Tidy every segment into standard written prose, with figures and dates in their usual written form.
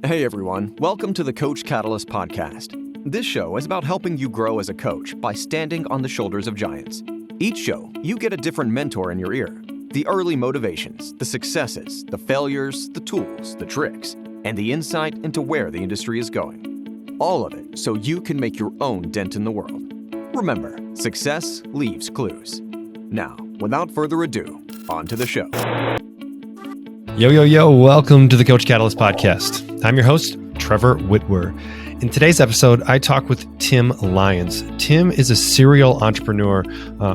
Hey everyone, welcome to the Coach Catalyst podcast. This show is about helping you grow as a coach by standing on the shoulders of giants. Each show, you get a different mentor in your ear. The early motivations, the successes, the failures, the tools, the tricks, and the insight into where the industry is going. All of it so you can make your own dent in the world. Remember, success leaves clues. Now, without further ado, on to the show. Yo, welcome to the Coach Catalyst podcast. I'm your host, Trevor Whitwer. In today's episode, I talk with Tim Lyons. Tim is a serial entrepreneur,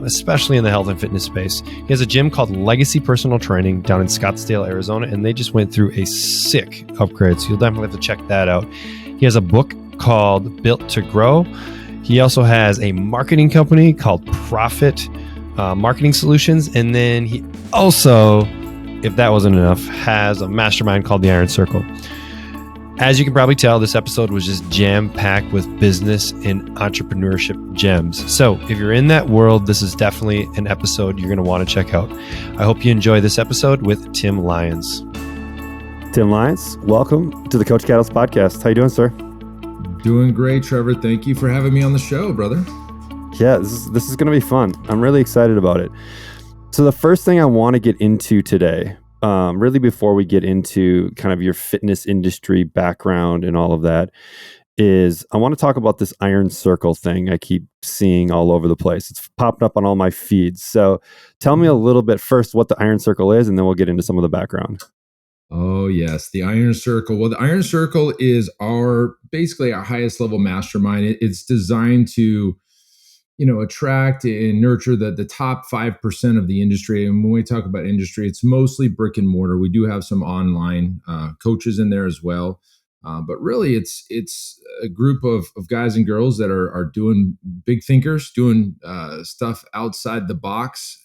especially in the health and fitness space. He has a gym called Legacy Personal Training down in Scottsdale, Arizona, and they just went through a sick upgrade, so you'll definitely have to check that out. He has a book called Built to Grow. He also has a marketing company called Profit Marketing Solutions, and then he also, if that wasn't enough, has a mastermind called the Iron Circle. As you can probably tell, this episode was just jam-packed with business and entrepreneurship gems. So if you're in that world, this is definitely an episode you're going to want to check out. I hope you enjoy this episode with Tim Lyons. Tim Lyons, welcome to the Coach Catalyst podcast. How you doing, sir? Doing great, Trevor. Thank you for having me on the show, brother. Yeah, this is going to be fun. I'm really excited about it. So the first thing I want to get into today, really before we get into kind of your fitness industry background and all of that, is I want to talk about this Iron Circle thing I keep seeing all over the place. It's popped up on all my feeds. So tell me a little bit first what the Iron Circle is, and then we'll get into some of the background. Oh, yes. The Iron Circle. Well, the Iron Circle is basically our highest level mastermind. It's designed to attract and nurture the top 5% of the industry. And when we talk about industry, it's mostly brick and mortar. We do have some online coaches in there as well. But really, it's a group of guys and girls that are doing big thinkers, doing stuff outside the box.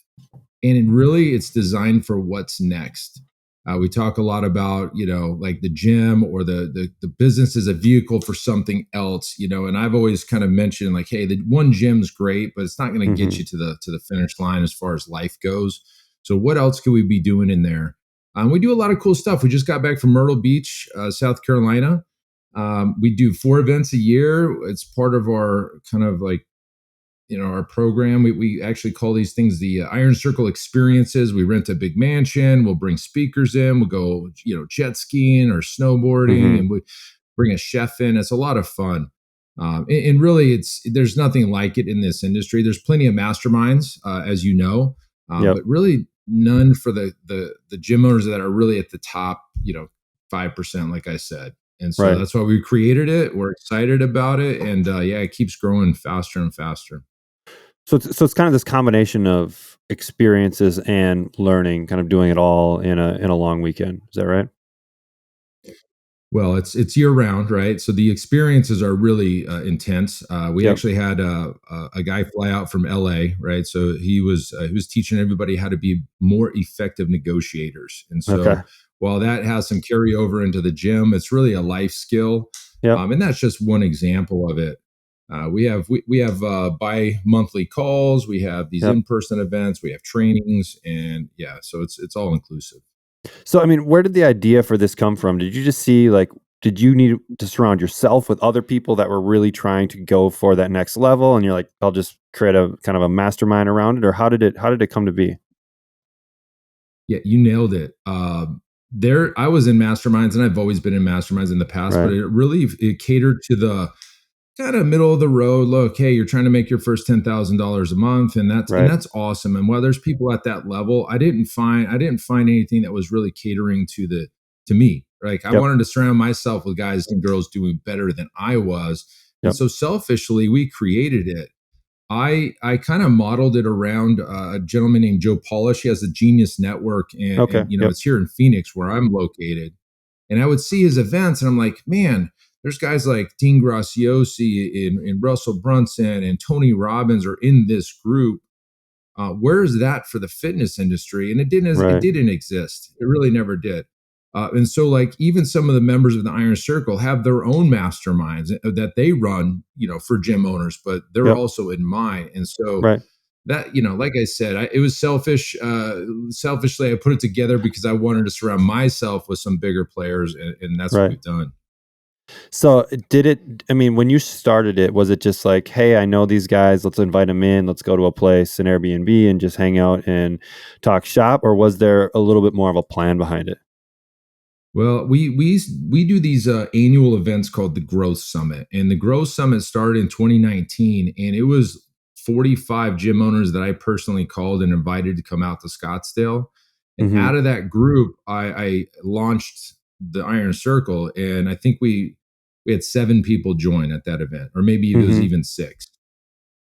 And it's designed for what's next. We talk a lot about, like the gym or the business is a vehicle for something else, and I've always kind of mentioned like, hey, the one gym's great, but it's not going to get you to the finish line as far as life goes. So what else could we be doing in there? We do a lot of cool stuff. We just got back from Myrtle Beach, South Carolina. We do 4 events a year. It's part of our kind of like, our program. We actually call these things the Iron Circle experiences. We rent a big mansion. We'll bring speakers in. We'll go, jet skiing or snowboarding, and we bring a chef in. It's a lot of fun. And really, there's nothing like it in this industry. There's plenty of masterminds, as you know, but really none for the gym owners that are really at the top, 5%, like I said. And so That's why we created it. We're excited about it. And it keeps growing faster and faster. So it's kind of this combination of experiences and learning, kind of doing it all in a long weekend. Is that right? Well, it's year round, right? So the experiences are really intense. We actually had a guy fly out from LA, right? So he was teaching everybody how to be more effective negotiators. And so while that has some carryover into the gym, it's really a life skill. And that's just one example of it. We have bi-monthly calls. We have these in-person events. We have trainings, and so it's all inclusive. So, I mean, where did the idea for this come from? Did you just see did you need to surround yourself with other people that were really trying to go for that next level? And you're like, I'll just create a kind of a mastermind around it, or how did it come to be? Yeah, you nailed it. I was in masterminds, and I've always been in masterminds in the past, but it catered to the kind of middle of the road. Look, hey, you're trying to make your first $10,000 a month, and that's awesome. And while there's people at that level, I didn't find anything that was really catering to me. Like I wanted to surround myself with guys and girls doing better than I was. And so selfishly, we created it. I kind of modeled it around a gentleman named Joe Polish. He has the Genius Network, and it's here in Phoenix where I'm located. And I would see his events, and I'm like, man, there's guys like Dean Graciosi and Russell Brunson and Tony Robbins are in this group. Where is that for the fitness industry? And it didn't exist. It really never did. And so like even some of the members of the Iron Circle have their own masterminds that they run, for gym owners, but they're also in mine. And so that, like I said, it was selfish. Selfishly, I put it together because I wanted to surround myself with some bigger players, and that's what we've done. So I mean, when you started it, was it just like, hey, I know these guys, let's invite them in, let's go to a place, an Airbnb, and just hang out and talk shop? Or was there a little bit more of a plan behind it? Well, we do these annual events called the Growth Summit, and the Growth Summit started in 2019, and it was 45 gym owners that I personally called and invited to come out to Scottsdale. And Mm-hmm. out of that group, I launched the Iron Circle, and I think we had 7 people join at that event, or maybe it was Mm-hmm. even 6.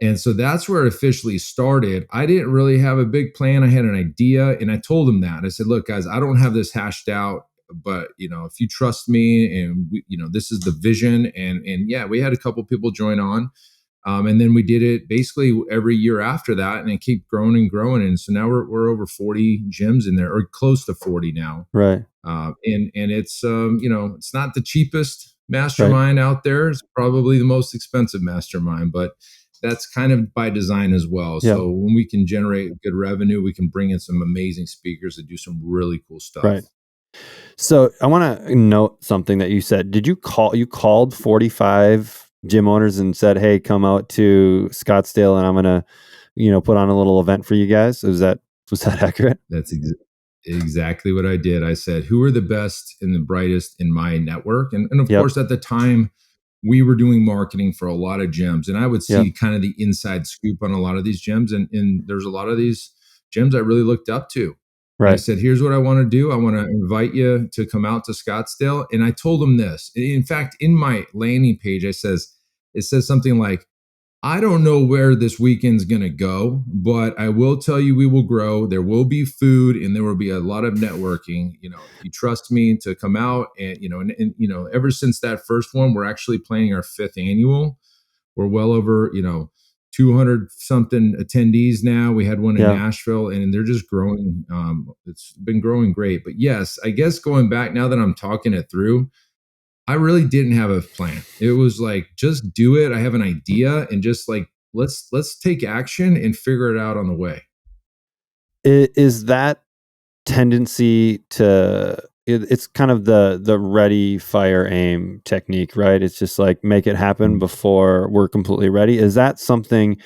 And so that's where it officially started. I didn't really have a big plan. I had an idea, and I told them that. I said, "Look, guys, I don't have this hashed out, but if you trust me, and this is the vision." And yeah, we had a couple people join on, and then we did it basically every year after that, and it kept growing and growing. And so now we're over 40 gyms in there, or close to 40 now. Right. And it's it's not the cheapest Right. mastermind out there. It's probably the most expensive mastermind, but that's kind of by design as well. Yeah. So when we can generate good revenue, we can bring in some amazing speakers that do some really cool stuff. Right. So I want to note something that you said. You called 45 gym owners and said, hey, come out to Scottsdale and I'm going to, put on a little event for you guys. Was that accurate? That's exactly what I did. I said, who are the best and the brightest in my network? And of Yep. course, at the time, we were doing marketing for a lot of gyms, and I would Yep. see kind of the inside scoop on a lot of these gyms. And there's a lot of these gyms I really looked up to. And I Right. said, here's what I want to do. I want to invite you to come out to Scottsdale. And I told them this. In fact, in my landing page, it says something like, I don't know where this weekend's going to go, but I will tell you we will grow. There will be food and there will be a lot of networking. If you trust me to come out, and ever since that first one, we're actually planning our 5th annual. We're well over, 200 something attendees now. We had one in Yeah. Nashville, and they're just growing. It's been growing great. But yes, I guess going back now that I'm talking it through, I really didn't have a plan. It was like, just do it. I have an idea, and just like, let's take action and figure it out on the way. Is that tendency it's kind of the ready, fire, aim technique, right? It's just like make it happen Mm. before we're completely ready. Is that something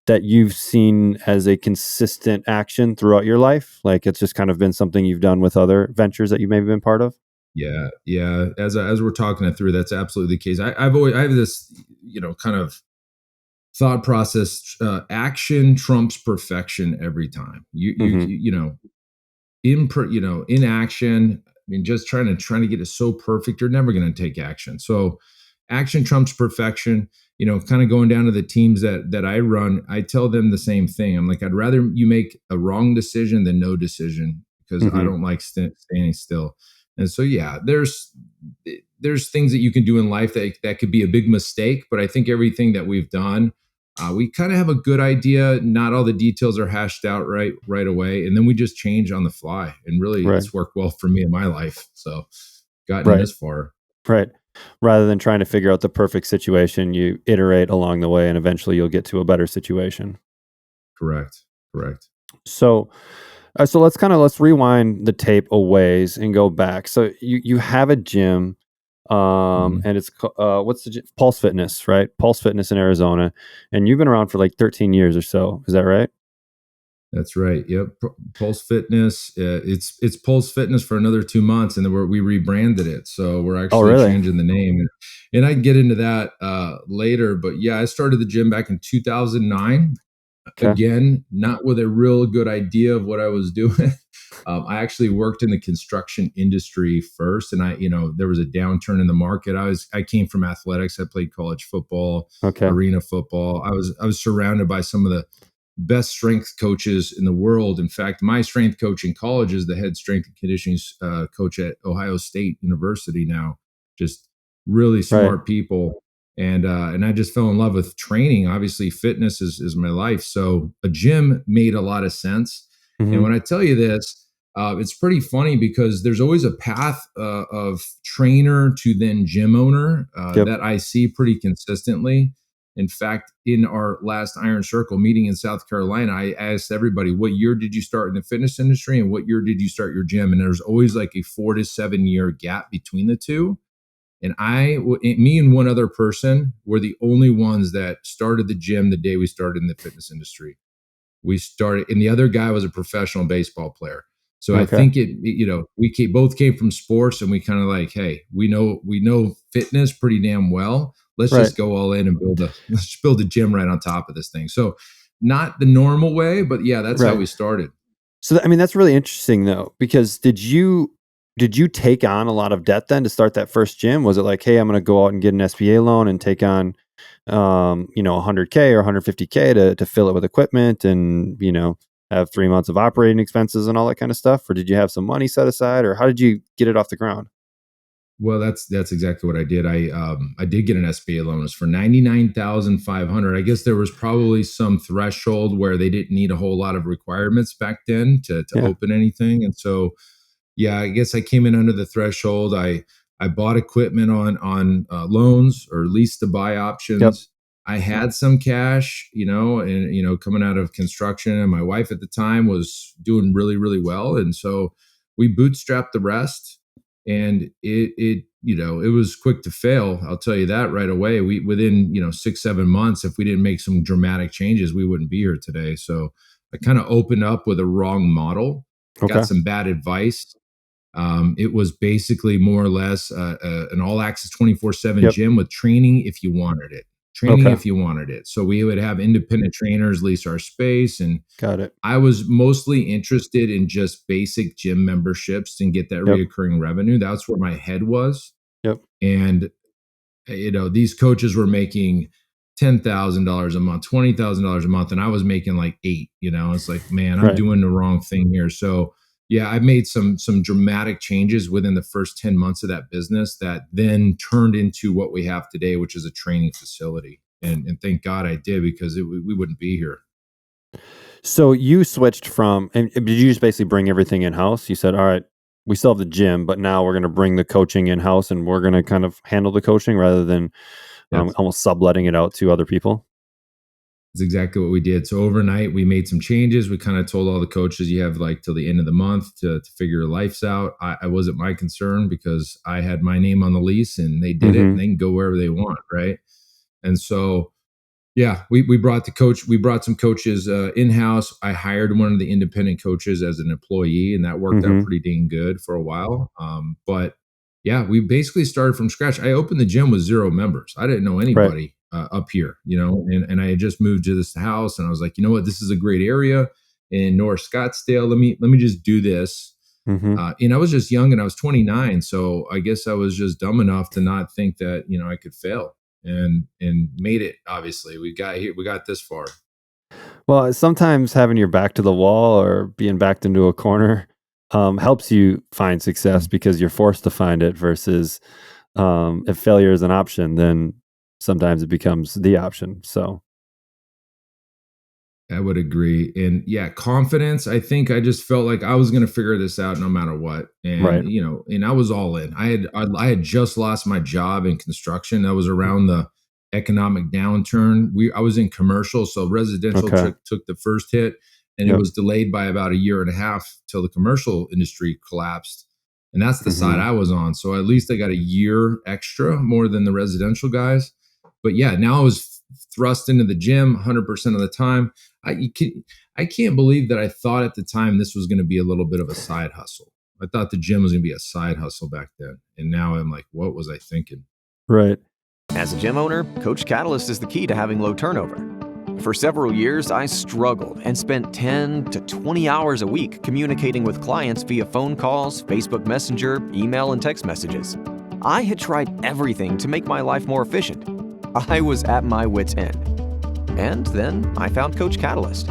that you've seen as a consistent action throughout your life? Like it's just kind of been something you've done with other ventures that you've maybe been part of? Yeah, yeah. As we're talking it through, that's absolutely the case. I have this, kind of thought process. Action trumps perfection every time. Mm-hmm. In action. I mean, just trying to get it so perfect, you're never going to take action. So action trumps perfection. Kind of going down to the teams that I run, I tell them the same thing. I'm like, I'd rather you make a wrong decision than no decision, because I Mm-hmm. don't like standing still. And so yeah, there's things that you can do in life that could be a big mistake, but I think everything that we've done, we kind of have a good idea. Not all the details are hashed out right away, and then we just change on the fly. And really, Right. it's worked well for me in my life. So, gotten Right. this far. Right. Rather than trying to figure out the perfect situation, you iterate along the way and eventually you'll get to a better situation. Correct. Correct. So, let's rewind the tape a ways and go back. So you have a gym, Mhm. and it's what's the gym? Pulse Fitness, right? Pulse Fitness in Arizona, and you've been around for like 13 years or so. Is that right? That's right. Yep. Pulse Fitness. It's Pulse Fitness for another 2 months, and then we rebranded it. So we're Oh, actually really? changing the name, and I can get into that later. But yeah, I started the gym back in 2009. Okay. Again, not with a real good idea of what I was doing. I actually worked in the construction industry first, and there was a downturn in the market. I came from athletics. I played college football, Okay. arena football. I was surrounded by some of the best strength coaches in the world. In fact, my strength coach in college is the head strength and conditioning coach at Ohio State University now. Just really Right. smart people. And I just fell in love with training. Obviously, fitness is my life. So a gym made a lot of sense. And Mm-hmm. when I tell you this, it's pretty funny because there's always a path of trainer to then gym owner Yep. that I see pretty consistently. In fact, in our last Iron Circle meeting in South Carolina, I asked everybody, what year did you start in the fitness industry and what year did you start your gym? And there's always like a 4 to 7 year gap between the two. And me and one other person were the only ones that started the gym the day we started in the fitness industry. We started, and the other guy was a professional baseball player. So I Okay. think we both came from sports, and we kind of like, hey, we know fitness pretty damn well. Let's Right. just go all in and let's build a gym right on top of this thing. So not the normal way, but yeah, that's how Right. we started. So, I mean, that's really interesting though, because did you take on a lot of debt then to start that first gym? Was it like, hey, I'm going to go out and get an SBA loan and take on, 100K or 150K to fill it with equipment and, have 3 months of operating expenses and all that kind of stuff? Or did you have some money set aside, or how did you get it off the ground? Well, that's exactly what I did. I did get an SBA loan. It was for 99,500. I guess there was probably some threshold where they didn't need a whole lot of requirements back then to Yeah. open anything, and so yeah, I guess I came in under the threshold. I bought equipment on loans or lease to buy Yep. options. I had some cash, and coming out of construction, and my wife at the time was doing really really well, and so we bootstrapped the rest. And it was quick to fail. I'll tell you that right away. We within 6-7 months, if we didn't make some dramatic changes, we wouldn't be here today. So I kind of opened up with a wrong model, got Okay. some bad advice. It was basically more or less an all access 24/7 Yep. gym with training if you wanted it. Training Okay. if you wanted it. So we would have independent trainers lease our space. And Got it. I was mostly interested in just basic gym memberships and get that Yep. reoccurring revenue. That's where my head was. Yep. And these coaches were making $10,000 a month, $20,000 a month, and I was making like eight. It's like, man, I'm Right. doing the wrong thing here. So yeah, I made some dramatic changes within the first 10 months of that business that then turned into what we have today, which is a training facility. And thank God I did, because we wouldn't be here. So you switched and did you just basically bring everything in house? You said, all right, we still have the gym, but now we're going to bring the coaching in house and we're going to kind of handle the coaching rather than That's almost subletting it out to other people. That's exactly what we did. So overnight, we made some changes. We kind of told all the coaches, you have like till the end of the month to figure your lives out. I wasn't my concern, because I had my name on the lease and they did it, and Mm-hmm. they can go wherever they want. Right. And so, yeah, we brought some coaches in house. I hired one of the independent coaches as an employee, and that worked out Mm-hmm. pretty dang good for a while. But yeah, we basically started from scratch. I opened the gym with 0 members. I didn't know Right. anybody up here, and I had just moved to this house, and I was like, you know what, this is a great area in North Scottsdale. Let me just do this. Mm-hmm. And I was just young, and I was 29, so I guess I was just dumb enough to not think that I could fail, and made it. Obviously, we got here, we got this far. Well, sometimes having your back to the wall or being backed into a corner helps you find success because you're forced to find it versus if failure is an option, then sometimes it becomes the option. So, I would agree. And yeah, confidence. I think I just felt like I was going to figure this out no matter what. And, right. and I was all in. I had just lost my job in construction. That was around the economic downturn. I was in commercial. So residential Okay. took the first hit, and it Yep. was delayed by about a year and a half till the commercial industry collapsed. And that's the side Mm-hmm. I was on. So at least I got a year extra more than the residential guys. But yeah, now I was thrust into the gym 100% of the time. I can't believe that I thought at the time this was going to be a little bit of a side hustle. I thought the gym was going to be a side hustle back then. And now I'm like, what was I thinking? Right. As a gym owner, Coach Catalyst is the key to having low turnover. For several years, I struggled and spent 10 to 20 hours a week communicating with clients via phone calls, Facebook Messenger, email, and text messages. I had tried everything to make my life more efficient. I was at my wit's end. And then I found Coach Catalyst.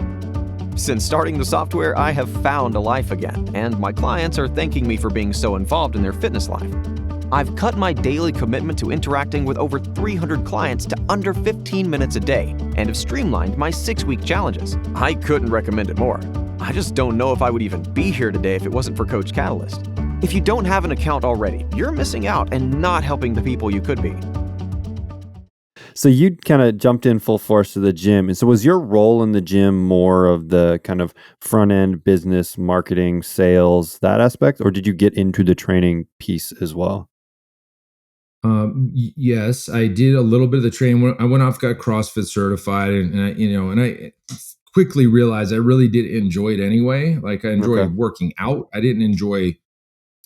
Since starting the software, I have found a life again, and my clients are thanking me for being so involved in their fitness life. I've cut my daily commitment to interacting with over 300 clients to under 15 minutes a day and have streamlined my 6-week challenges. I couldn't recommend it more. I just don't know if I would even be here today if it wasn't for Coach Catalyst. If you don't have an account already, you're missing out and not helping the people you could be. So you kind of jumped in full force to the gym. And so was your role in the gym more of the kind of front end business, marketing, sales, that aspect, or did you get into the training piece as well? Yes, I did a little bit of the training. I went off, got CrossFit certified, and I quickly realized I really did enjoy it anyway. Like I enjoy Okay. working out. I didn't enjoy Right.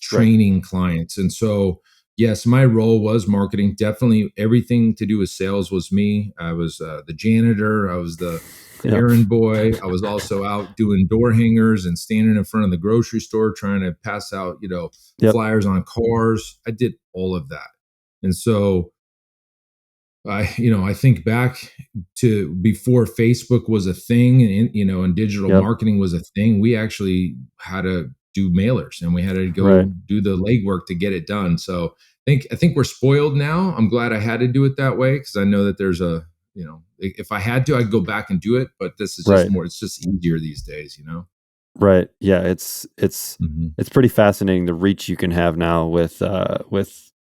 training clients. And so, yes, my role was marketing. Definitely everything to do with sales was me. I was the janitor. I was the Yep. errand boy. I was also out doing door hangers and standing in front of the grocery store trying to pass out, Yep. flyers on cars. I did all of that. And so I think back to before Facebook was a thing and digital Yep. marketing was a thing. We actually had to do mailers and we had to go Right. do the legwork to get it done. So I think we're spoiled now. I'm glad I had to do it that way because I know that there's if I had to, I'd go back and do it. But this is just Right. more. It's just easier these days. Right. Yeah. It's Mhm. it's pretty fascinating the reach you can have now with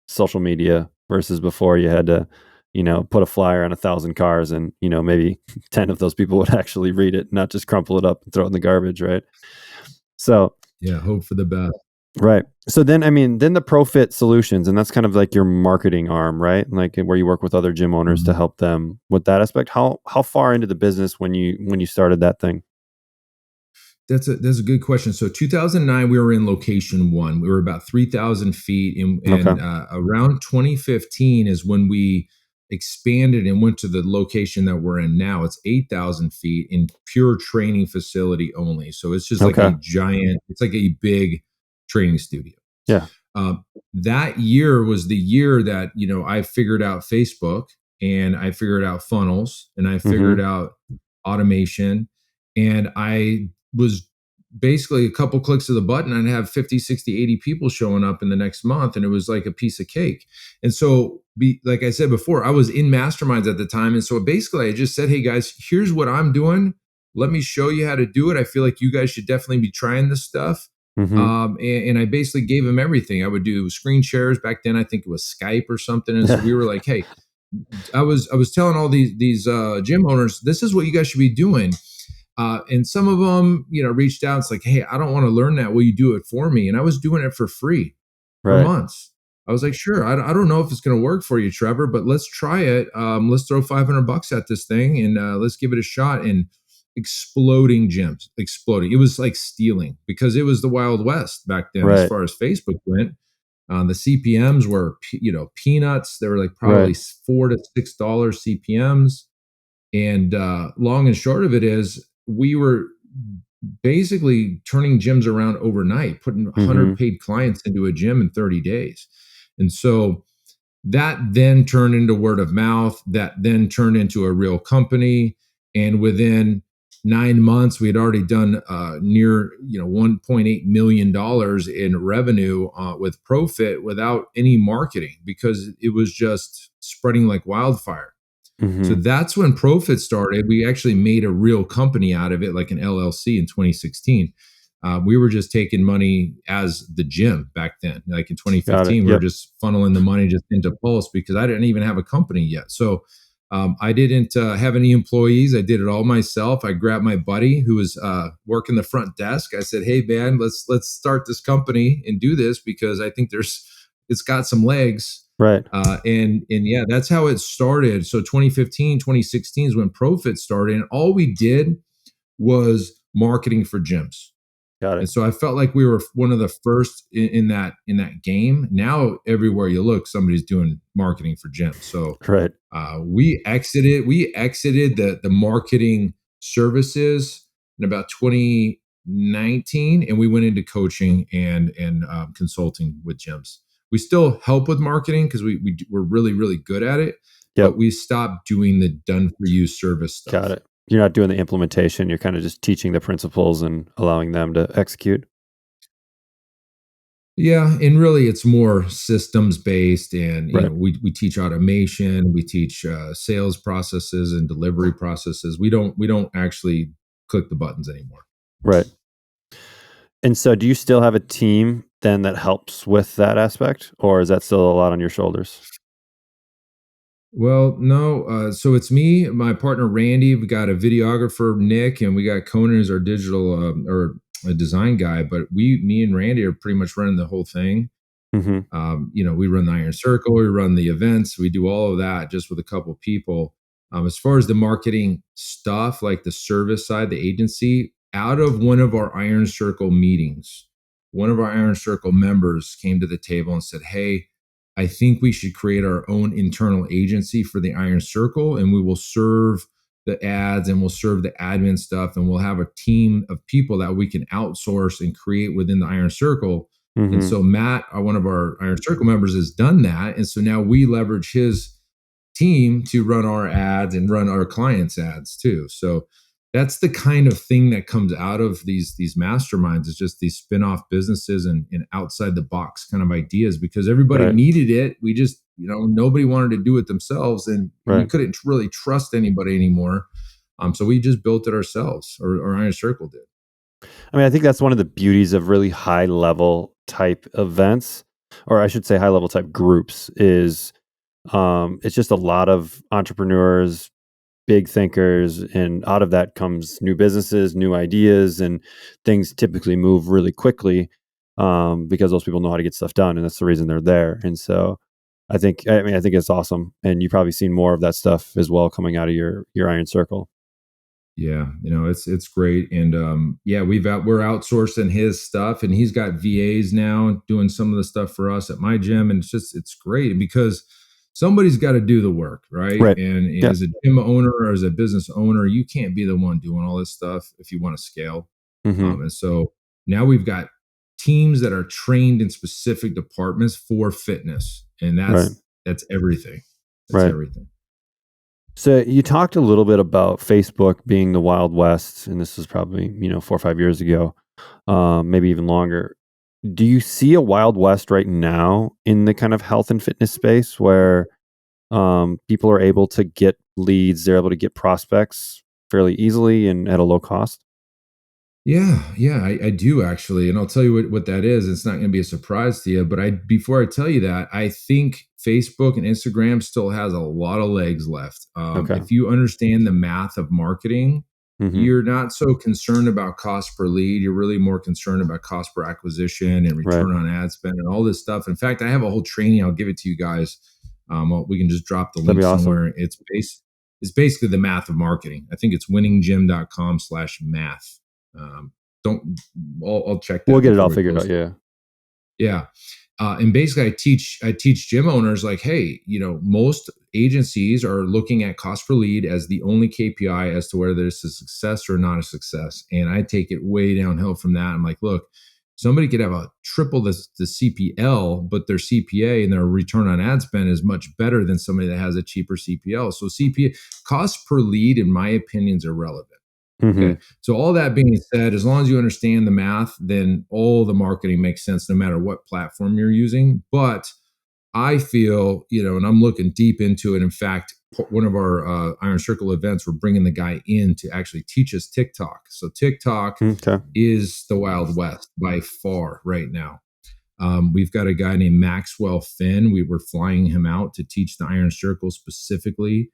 social media versus before you had to, put a flyer on 1,000 cars and, maybe 10 of those people would actually read it, not just crumple it up and throw it in the garbage. Right. So, Yeah. Hope for the best. right. So then, then the Profit Solutions, and that's kind of like your marketing arm, right? Like where you work with other gym owners to Mhm. help them with that aspect. How far into the business when you started that thing? That's a good question. So 2009, we were in location one. We were about 3,000 feet, and, Okay. and around 2015 is when we expanded and went to the location that we're in now. It's 8,000 feet in pure training facility only. So it's just like a Okay. giant. It's like a big training studio. Yeah. That year was the year that I figured out Facebook and I figured out funnels and I figured Mm-hmm. out automation, and I was basically a couple clicks of the button and have 50, 60, 80 people showing up in the next month, and it was like a piece of cake. And so like I said before, I was in masterminds at the time, and so basically I just said, hey guys, here's what I'm doing, let me show you how to do it. I feel like you guys should definitely be trying this stuff. Mm-hmm. And I basically gave him everything. I would do screen shares back then. I think it was Skype or something. And so Yeah. we were like, hey, I was telling all these gym owners, this is what you guys should be doing. And some of them, reached out. It's like, hey, I don't want to learn that. Will you do it for me? And I was doing it for free for Right. months. I was like, sure. I don't know if it's going to work for you, Trevor, but let's try it. Let's throw $500 at this thing and let's give it a shot. And exploding gyms, exploding. It was like stealing because it was the Wild West back then as Right. far as Facebook went. The CPMs were, peanuts. They were like probably Right. $4 to $6 CPMs. And long and short of it is, we were basically turning gyms around overnight, putting Mm-hmm. 100 paid clients into a gym in 30 days. And so that then turned into word of mouth, that then turned into a real company. And within 9 months, we had already done near $1.8 million in revenue with Profit without any marketing because it was just spreading like wildfire. So Mm-hmm. that's when Profit started. We actually made a real company out of it, like an LLC in 2016. We were just taking money as the gym back then. Like in Got it. 2015, we were Yep. just funneling the money just into Pulse because I didn't even have a company yet. So I didn't have any employees. I did it all myself. I grabbed my buddy who was working the front desk. I said, "Hey man, let's start this company and do this because I think it's got some legs." Right. And yeah, that's how it started. So 2015, 2016 is when Profit started, and all we did was marketing for gyms. Got And it. so I felt like we were one of the first in that game. Now everywhere you look, somebody's doing marketing for gyms. So Right. we exited the marketing services in about 2019, and we went into coaching and consulting with gyms. We still help with marketing because we're really really good at it, Yep. but we stopped doing the done for you service Got stuff. it. You're not doing the implementation. You're kind of just teaching the principles and allowing them to execute. Yeah, and really it's more systems based, and Right. we teach automation, we teach sales processes and delivery processes. We don't actually click the buttons anymore. Right. And so do you still have a team then that helps with that aspect, or is that still a lot on your shoulders? Well, no. So it's me, my partner Randy. We got a videographer Nick, and we got Conan as our digital or a design guy. But me and Randy are pretty much running the whole thing. Mm-hmm. We run the Iron Circle, we run the events, we do all of that just with a couple people. As far as the marketing stuff, like the service side, the agency, out of one of our Iron Circle meetings, one of our Iron Circle members came to the table and said, "Hey, I think we should create our own internal agency for the Iron Circle, and we will serve the ads and we'll serve the admin stuff, and we'll have a team of people that we can outsource and create within the Iron Circle." And Mm-hmm. so Matt, one of our Iron Circle members, has done that. And so now we leverage his team to run our ads and run our clients' ads too. So that's the kind of thing that comes out of these masterminds, is just these spin-off businesses and outside the box kind of ideas, because everybody Right. needed it. We just, nobody wanted to do it themselves, and we Right. couldn't really trust anybody anymore. So we just built it ourselves, or Iron Circle did. I mean, I think that's one of the beauties of really high level type events, or I should say high level type groups, is it's just a lot of entrepreneurs, big thinkers, and out of that comes new businesses, new ideas, and things typically move really quickly because those people know how to get stuff done, and that's the reason they're there. And so I think it's awesome, and you've probably seen more of that stuff as well coming out of your Iron Circle. Yeah, it's great. And we're outsourcing his stuff, and he's got VAs now doing some of the stuff for us at my gym. And it's great because somebody's got to do the work, right? Right. And Yeah. as a gym owner or as a business owner, you can't be the one doing all this stuff if you want to scale. Mm-hmm. And so now we've got teams that are trained in specific departments for fitness, and Right. that's everything. That's Right. everything. So you talked a little bit about Facebook being the Wild West, and this was probably 4 or 5 years ago, maybe even longer. Do you see a Wild West right now in the kind of health and fitness space where people are able to get leads, they're able to get prospects fairly easily and at a low cost? Yeah, I do actually, and I'll tell you what that is. It's not going to be a surprise to you, but before I tell you that, I think Facebook and Instagram still has a lot of legs left. Okay. If you understand the math of marketing, Mm-hmm. you're not so concerned about cost per lead. You're really more concerned about cost per acquisition and Right. return on ad spend and all this stuff. In fact, I have a whole training. I'll give it to you guys. We can just drop the That'd link be awesome. somewhere. It's basically the math of marketing. I think it's winninggym.com/math. Don't I'll check that. We'll get it before all we figured close. out. Yeah. Yeah. And basically I teach gym owners like, hey, most agencies are looking at cost per lead as the only KPI as to whether this is a success or not a success. And I take it way downhill from that. I'm like, look, somebody could have a triple the CPL, but their CPA and their return on ad spend is much better than somebody that has a cheaper CPL. So CPA cost per lead, in my opinion, is irrelevant. Mm-hmm. Okay. So all that being said, as long as you understand the math, then all the marketing makes sense no matter what platform you're using. But I feel, and I'm looking deep into it. In fact, one of our Iron Circle events, we're bringing the guy in to actually teach us TikTok. So TikTok Okay. is the Wild West by far right now. We've got a guy named Maxwell Finn. We were flying him out to teach the Iron Circle specifically.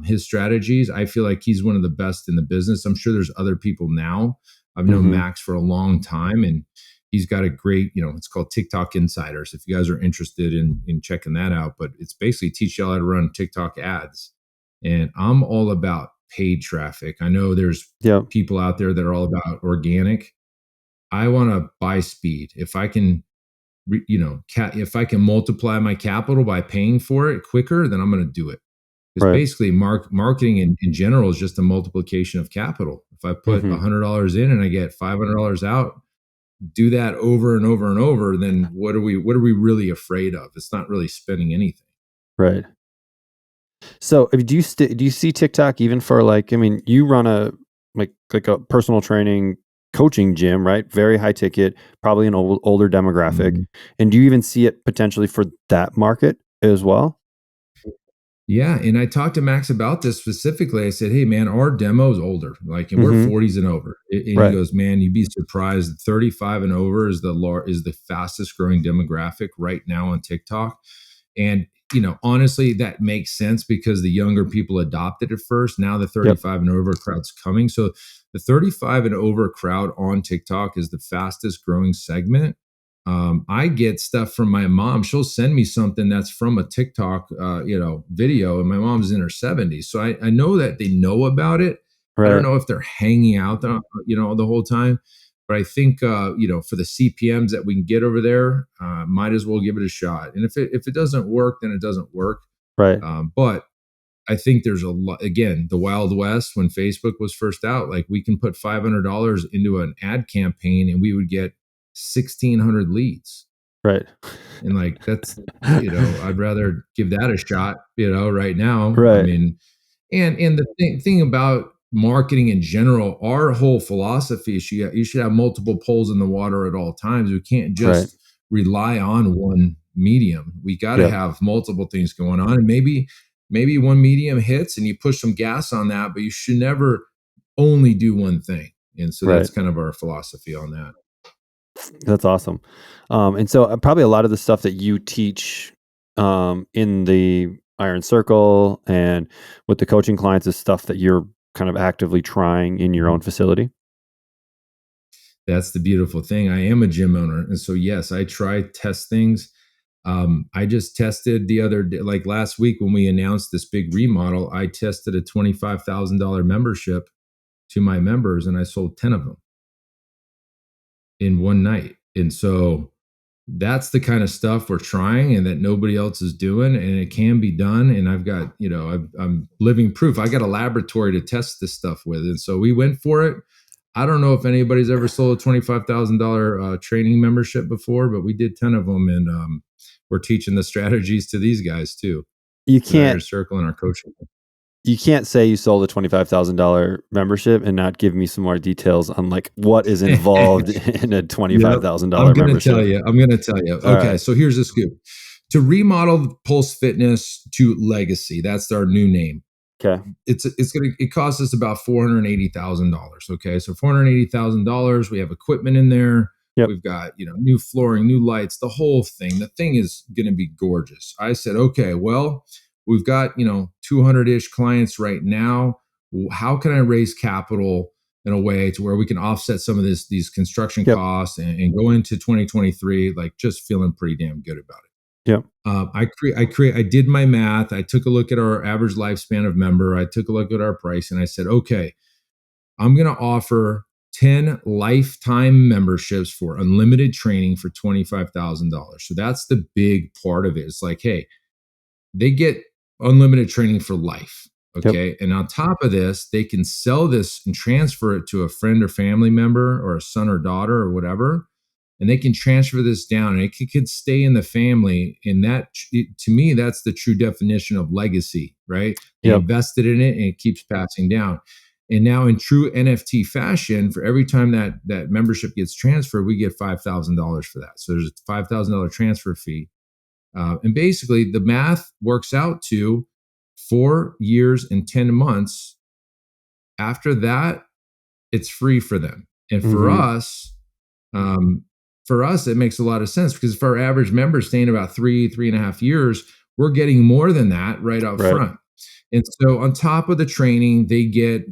His strategies, I feel like he's one of the best in the business. I'm sure there's other people now. I've known Mm-hmm. Max for a long time, and he's got a great, it's called TikTok Insiders. If you guys are interested in checking that out, but it's basically teach y'all how to run TikTok ads. And I'm all about paid traffic. I know there's Yeah. people out there that are all about organic. I want to buy speed. If I can, if I can multiply my capital by paying for it quicker, then I'm going to do it. Because Right. basically marketing in general is just a multiplication of capital. If I put Mm-hmm. $100 in and I get $500 out, do that over and over and over, then what are we really afraid of? It's not really spending anything. Right. So do you see TikTok even for you run a like a personal training coaching gym, right? Very high ticket, probably an older demographic. Mhm. And do you even see it potentially for that market as well? Yeah. And I talked to Max about this specifically. I said, hey, man, our demo is older, and we're Mhm. 40s and over. And Right. he goes, man, you'd be surprised. 35 and over is the fastest growing demographic right now on TikTok. And, honestly, that makes sense because the younger people adopted it first. Now the 35 and over crowd's coming. So the 35 and over crowd on TikTok is the fastest growing segment. I get stuff from my mom. She'll send me something that's from a TikTok, video, and my mom's in her 70s. So I know that they know about it. I don't Right. know if they're hanging out, the whole time, but I think, for the CPMs that we can get over there, might as well give it a shot. And if it doesn't work, then it doesn't work. Right. But I think there's a lot, again, the Wild West when Facebook was first out, like we can put $500 into an ad campaign and we would get 1,600 leads. Right. And like, that's, I'd rather give that a shot, right now. I Right. mean, and the thing about marketing in general, our whole philosophy is you should have multiple poles in the water at all times. We can't just rely on one medium. We got to have multiple things going on. And maybe one medium hits and you push some gas on that, but you should never only do one thing. And so that's kind of our philosophy on that. That's awesome. And so probably a lot of the stuff that you teach in the Iron Circle and with the coaching clients is stuff that you're kind of actively trying in your own facility. That's the beautiful thing. I am a gym owner. And so, yes, I test things. I just tested the other day, like last week when we announced this big remodel, I tested a $25,000 membership to my members and I sold 10 of them in one night. And so that's the kind of stuff we're trying and that nobody else is doing, and it can be done. And I've got, I'm living proof. I got a laboratory to test this stuff with. And so we went for it. I don't know if anybody's ever sold a $25,000 training membership before, but we did 10 of them. And we're teaching the strategies to these guys too. You can't circle in our coaching. You can't say you sold a $25,000 membership and not give me some more details on like what is involved in a $25,000 membership. I'm going to tell you. Okay. Right. So here's the scoop. To remodel Pulse Fitness to Legacy, that's our new name. Okay. It costs us about $480,000. Okay. So $480,000. We have equipment in there. Yep. We've got, new flooring, new lights, the whole thing. The thing is going to be gorgeous. I said, okay, well, we've got, 200-ish clients right now. How can I raise capital in a way to where we can offset some of these construction costs and go into 2023, like just feeling pretty damn good about it. Yep. I did my math. I took a look at our average lifespan of member. I took a look at our price and I said, okay, I'm going to offer 10 lifetime memberships for unlimited training for $25,000. So that's the big part of it. It's like, hey, they get unlimited training for life. Okay. Yep. And on top of this, they can sell this and transfer it to a friend or family member or a son or daughter or whatever. And they can transfer this down and it could stay in the family. And that, to me, that's the true definition of legacy, right? They invested in it and it keeps passing down. And now in true NFT fashion, for every time that membership gets transferred, we get $5,000 for that. So there's a $5,000 transfer fee. And basically the math works out to 4 years and 10 months. After that, it's free for them. And for us, it makes a lot of sense because for our average member staying about 3.5 years, we're getting more than that right up front. And so on top of the training, they get,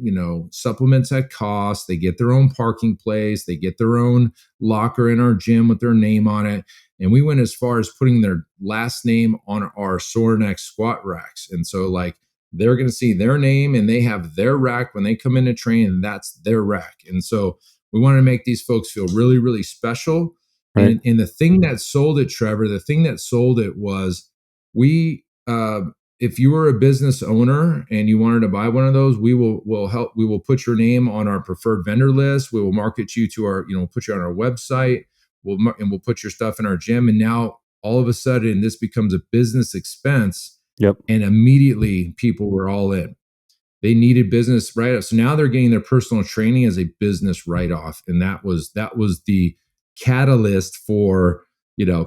supplements at cost. They get their own parking place. They get their own locker in our gym with their name on it. And we went as far as putting their last name on our Sorinex squat racks. And so like they're going to see their name and they have their rack when they come in to train, and that's their rack. And so we want to make these folks feel really, really special. Right. And the thing that sold it, Trevor, was if you were a business owner and you wanted to buy one of those, we will put your name on our preferred vendor list. We will market you to our, put you on our website. We'll put your stuff in our gym. And now all of a sudden this becomes a business expense. Yep. And immediately people were all in. They needed business write-off. So now they're getting their personal training as a business write-off. And that was the catalyst for,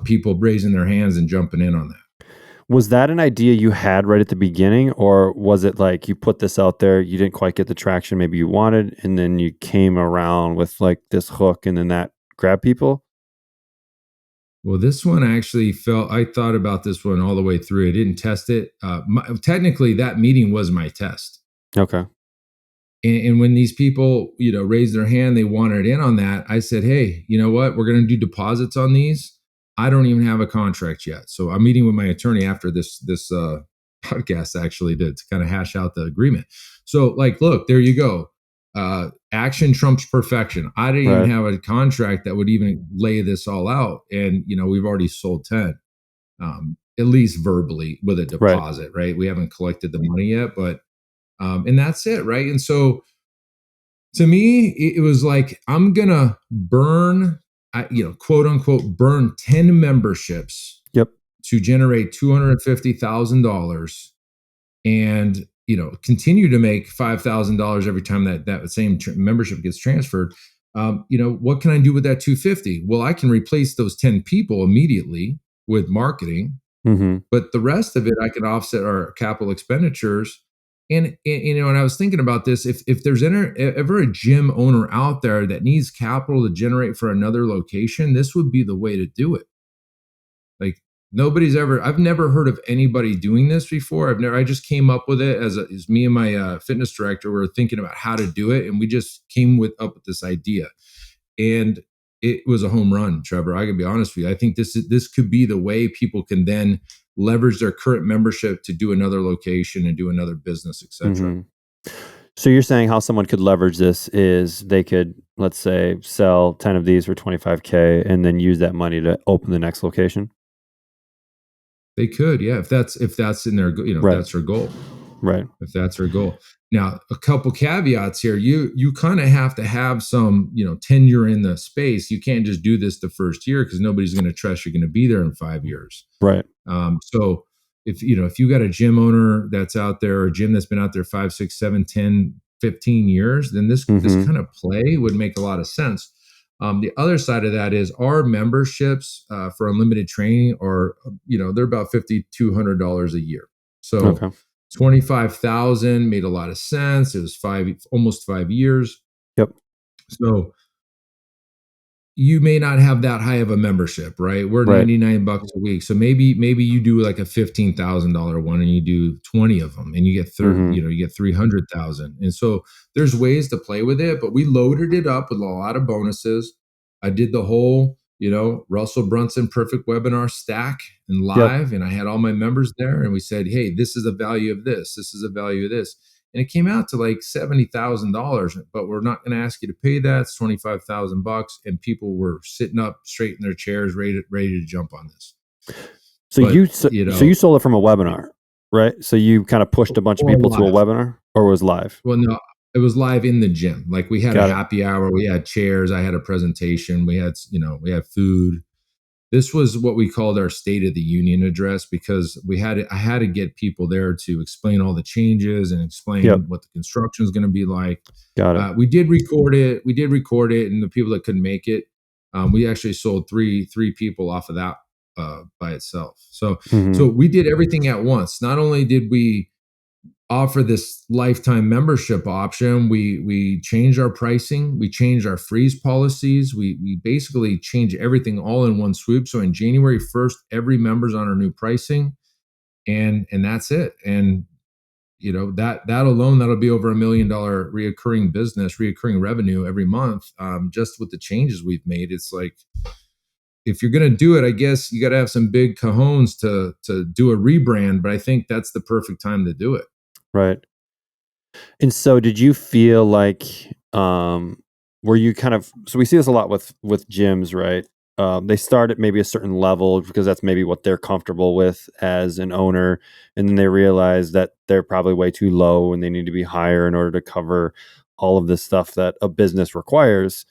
people raising their hands and jumping in on that. Was that an idea you had right at the beginning, or was it like you put this out there, you didn't quite get the traction maybe you wanted, and then you came around with like this hook and then that grabbed people? Well, this one actually I thought about this one all the way through. I didn't test it. Technically, that meeting was my test. Okay. And when these people, raised their hand, they wanted in on that. I said, hey, you know what? We're going to do deposits on these. I don't even have a contract yet. So I'm meeting with my attorney after this podcast actually to kind of hash out the agreement. So like, look, there you go. Action trumps perfection. I didn't even have a contract that would even lay this all out. And, we've already sold 10, at least verbally with a deposit, right? We haven't collected the money yet, but, and that's it. Right. And so to me, it was like, I'm going to burn, quote unquote, burn 10 memberships to generate $250,000 and, continue to make $5,000 every time that same membership gets transferred. What can I do with that 250? Well, I can replace those 10 people immediately with marketing, but the rest of it, I can offset our capital expenditures. And I was thinking about this, if there's ever a gym owner out there that needs capital to generate for another location, this would be the way to do it. Like I've never heard of anybody doing this before. I just came up with it as me and my fitness director were thinking about how to do it. And we just came up with this idea, and it was a home run, Trevor. I can be honest with you. I think this could be the way people can then leverage their current membership to do another location and do another business, etc. So you're saying how someone could leverage this is they could, let's say, sell 10 of these for $25K and then use that money to open the next location? They could, yeah, if that's in their, if that's their goal, right? If that's their goal. Now, a couple caveats here. You kind of have to have some, tenure in the space. You can't just do this the first year because nobody's going to trust you're going to be there in 5 years, right? So if you got a gym owner that's out there, or a gym that's been out there 5, 6, 7, 10, 15 years, then this kind of play would make a lot of sense. The other side of that is our memberships for unlimited training are, they're about $5,200 a year. So 25,000 made a lot of sense. It was almost 5 years. Yep. So you may not have that high of a membership, right? We're $99 a week. So maybe you do like a $15,000 one and you do 20 of them and you get 30, you get 300,000. And so there's ways to play with it, but we loaded it up with a lot of bonuses. I did the whole, Russell Brunson perfect webinar stack and live, and I had all my members there and we said, hey, this is the value of this. This is the value of this. And it came out to like $70,000, but we're not going to ask you to pay that. It's $25,000, and people were sitting up straight in their chairs, ready to jump on this. So you sold it from a webinar, right? So you kind of pushed a bunch of people to a webinar, or was live? Well, no, it was live in the gym. Like we had a happy hour, we had chairs, I had a presentation, we had food. This was what we called our State of the Union address because I had to get people there to explain all the changes and explain what the construction is going to be like. Got it. We did record it. And the people that couldn't make it, we actually sold three people off of that by itself. So we did everything at once. Not only did we offer this lifetime membership option, we changed our pricing, we changed our freeze policies, we basically changed everything all in one swoop. So in January 1st, every member's on our new pricing, and that's it. And that alone, that'll be over $1 million reoccurring revenue every month, just with the changes we've made. It's like, if you're going to do it, I guess you got to have some big cajones to do a rebrand, but I think that's the perfect time to do it. Right. And so did you feel like, were you kind of, so we see this a lot with gyms, right? They start at maybe a certain level because that's maybe what they're comfortable with as an owner. And then they realize that they're probably way too low and they need to be higher in order to cover all of this stuff that a business requires.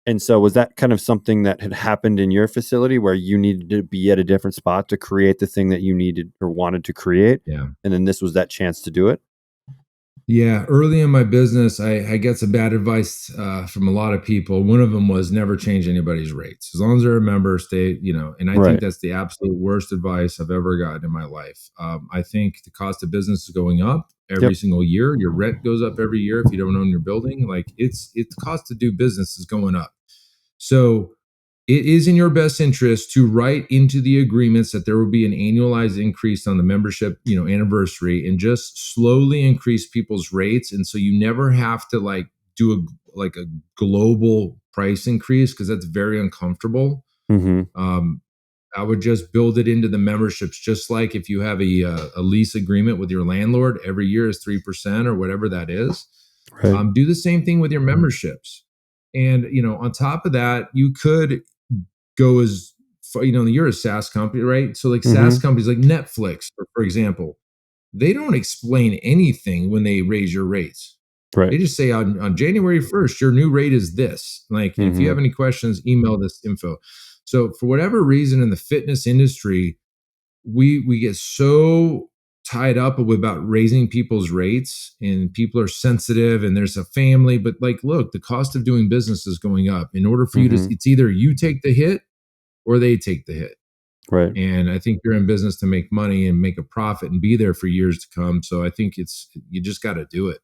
And so was that kind of something that had happened in your facility where you needed to be at a different spot to create the thing that you needed or wanted to create? Yeah. And then this was that chance to do it? Yeah, early in my business, I got some bad advice from a lot of people. One of them was never change anybody's rates. As long as they're a member, stay, and I think that's the absolute worst advice I've ever gotten in my life. I think the cost of business is going up every single year. Your rent goes up every year if you don't own your building. Like it's cost to do business is going up. So it is in your best interest to write into the agreements that there will be an annualized increase on the membership, anniversary, and just slowly increase people's rates. And so you never have to do a global price increase because that's very uncomfortable. I would just build it into the memberships, just like if you have a lease agreement with your landlord, every year is 3% or whatever that is. Right. Do the same thing with your memberships. And, on top of that, you could go as, you're a SaaS company, right? So like SaaS companies like Netflix, for example, they don't explain anything when they raise your rates. Right. They just say on January 1st, your new rate is this. Like, if you have any questions, email this info. So for whatever reason in the fitness industry, we get so tied up with about raising people's rates, and people are sensitive, and there's a family, but like, look, the cost of doing business is going up. In order for you to, it's either you take the hit or they take the hit. Right. And I think you're in business to make money and make a profit and be there for years to come. So I think you just got to do it.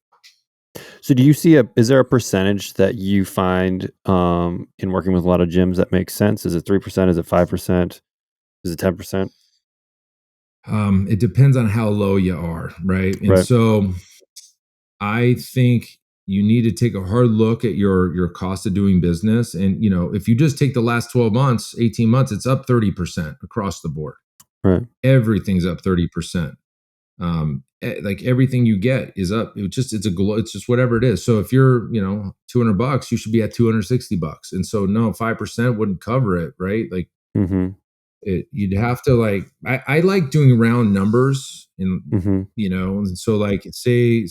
So do you see is there a percentage that you find in working with a lot of gyms that makes sense? Is it 3%? Is it 5%? Is it 10%? It depends on how low you are, right? And Right. so I think you need to take a hard look at your cost of doing business. And, if you just take the last 12 months, 18 months, it's up 30% across the board. Right. Everything's up 30%. Like everything you get is up. It's just whatever it is. So if you're, $200, you should be at $260. And so no, 5% wouldn't cover it, right? Like you'd have to like, I like doing round numbers and, and so like say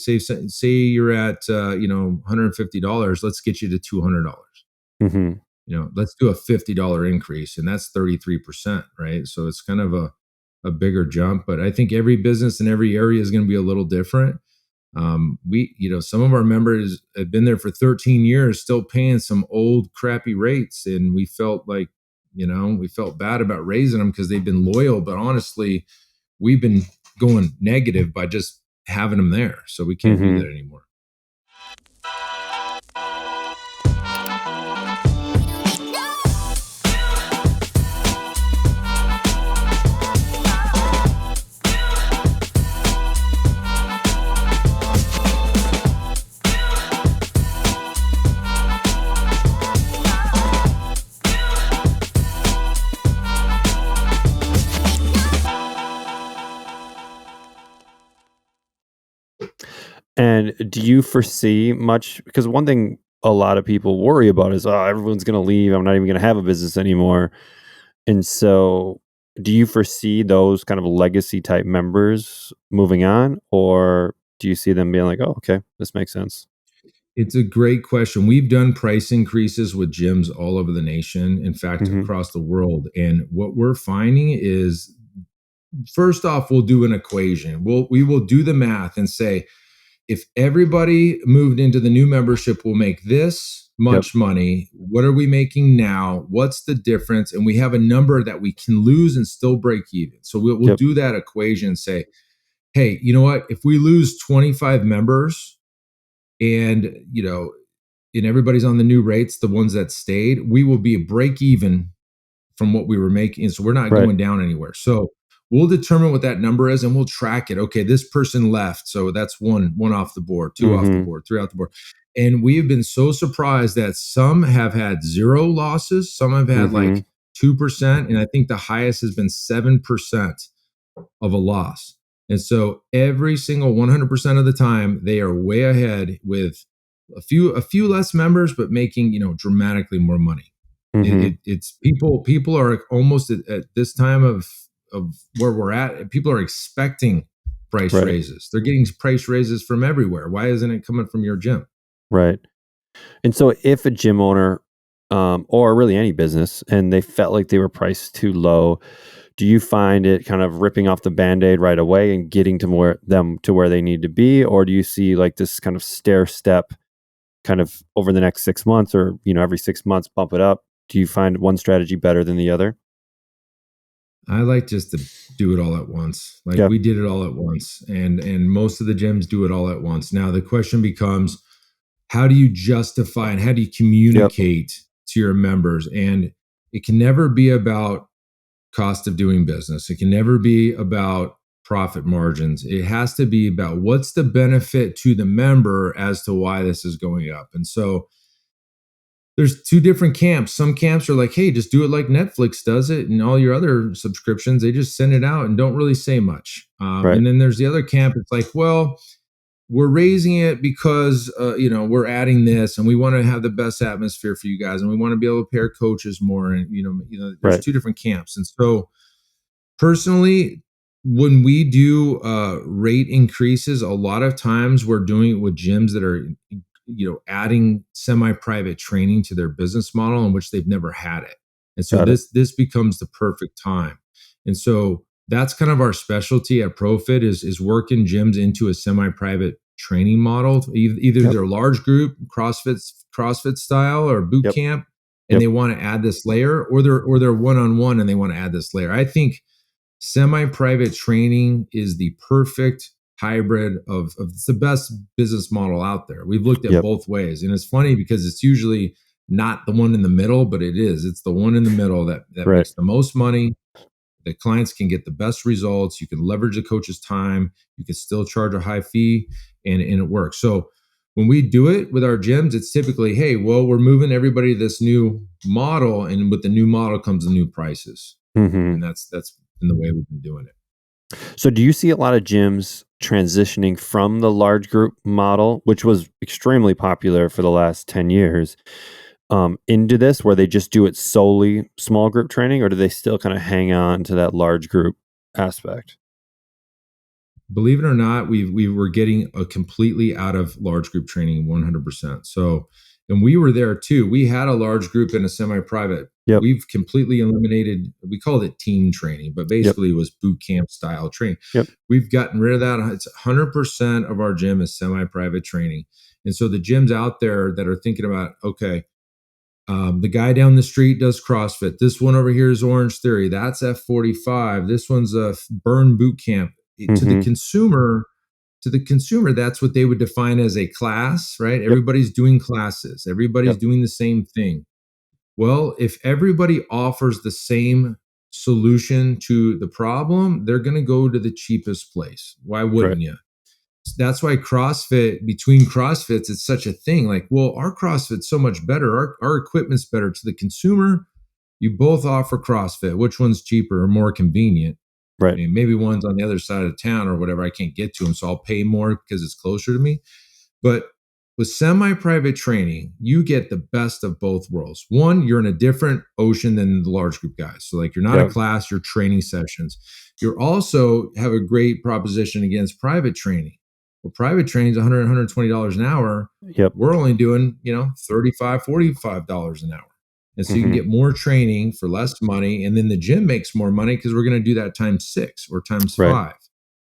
you're at, $150, let's get you to $200. Let's do a $50 increase, and that's 33%, right? So it's kind of a bigger jump, but I think every business in every area is going to be a little different. Some of our members have been there for 13 years, still paying some old crappy rates. And we felt like, we felt bad about raising them because they've been loyal, but honestly, we've been going negative by just having them there. So we can't do that anymore. And do you foresee much? Because one thing a lot of people worry about is, everyone's going to leave. I'm not even going to have a business anymore. And so do you foresee those kind of legacy type members moving on, or do you see them being like, oh, okay, this makes sense? It's a great question. We've done price increases with gyms all over the nation, in fact, across the world. And what we're finding is, first off, we'll do an equation. We will do the math and say, if everybody moved into the new membership, we'll make this much money. What are we making now? What's the difference? And we have a number that we can lose and still break even. So we'll do that equation and say, hey, you know what? If we lose 25 members and, and everybody's on the new rates, the ones that stayed, we will be a break even from what we were making. So we're not going down anywhere. So we'll determine what that number is and we'll track it. Okay, this person left. So that's one off the board, two off the board, three off the board. And we have been so surprised that some have had 0 losses. Some have had like 2%. And I think the highest has been 7% of a loss. And so every single 100% of the time, they are way ahead with a few less members, but making, dramatically more money. It's people are almost at this time of where we're at, people are expecting price raises. They're getting price raises from everywhere. Why isn't it coming from your gym? Right. And so if a gym owner, or really any business, and they felt like they were priced too low, do you find it kind of ripping off the Band-Aid right away and getting to where they need to be? Or do you see like this kind of stair step kind of over the next 6 months, or, every 6 months bump it up? Do you find one strategy better than the other? I like just to do it all at once. Like we did it all at once, and most of the gyms do it all at once. Now the question becomes, how do you justify and how do you communicate to your members? And it can never be about cost of doing business. It can never be about profit margins. It has to be about what's the benefit to the member as to why this is going up. And so there's two different camps. Some camps are like, hey, just do it like Netflix does it, and all your other subscriptions, they just send it out and don't really say much. Right. And then there's the other camp. It's like, well, we're raising it because we're adding this, and we want to have the best atmosphere for you guys, and we want to be able to pair coaches more. And there's Right. two different camps. And so, personally, when we do rate increases, a lot of times we're doing it with gyms that are adding semi-private training to their business model in which they've never had it. And so Got it. this becomes the perfect time. And so that's kind of our specialty at ProFit is working gyms into a semi-private training model. Either Yep. they're large group, CrossFit style or boot Yep. camp, and Yep. they want to add this layer, or they're one-on-one and they want to add this layer. I think semi-private training is the perfect hybrid of it's the best business model out there. We've looked at Yep. both ways, and it's funny because it's usually not the one in the middle, but it is. It's the one in the middle that Right. makes the most money. The clients can get the best results. You can leverage the coach's time. You can still charge a high fee, and it works. So when we do it with our gyms, it's typically, hey, well, we're moving everybody to this new model, and with the new model comes the new prices, Mm-hmm. and that's been the way we've been doing it. So do you see a lot of gyms transitioning from the large group model, which was extremely popular for the last 10 years, into this where they just do it solely small group training, or do they still kind of hang on to that large group aspect? Believe it or not, we were getting a completely out of large group training 100%. So, and we were there too. We had a large group and a semi-private. Yep. We've completely eliminated, we called it team training, but basically it was boot camp style training. Yep. We've gotten rid of that. It's 100% of our gym is semi-private training. And so the gyms out there that are thinking about, okay, the guy down the street does CrossFit. This one over here is Orange Theory. That's F45. This one's a Burn Boot Camp. To the consumer, that's what they would define as a class, right? Yep. Everybody's doing classes. Everybody's Yep. doing the same thing. Well, if everybody offers the same solution to the problem, they're going to go to the cheapest place. Why wouldn't you? That's why between CrossFits, it's such a thing. Like, well, our CrossFit's so much better. Our equipment's better. To the consumer, you both offer CrossFit. Which one's cheaper or more convenient? Right. I mean, maybe one's on the other side of town or whatever. I can't get to them, so I'll pay more because it's closer to me. But with semi-private training, you get the best of both worlds. One, you're in a different ocean than the large group guys. So like you're not a class, you're training sessions. You're also have a great proposition against private training. Well, private training is $100, $120 an hour. Yep. We're only doing, $35, $45 an hour. And so you can get more training for less money. And then the gym makes more money because we're going to do that times 6 or times 5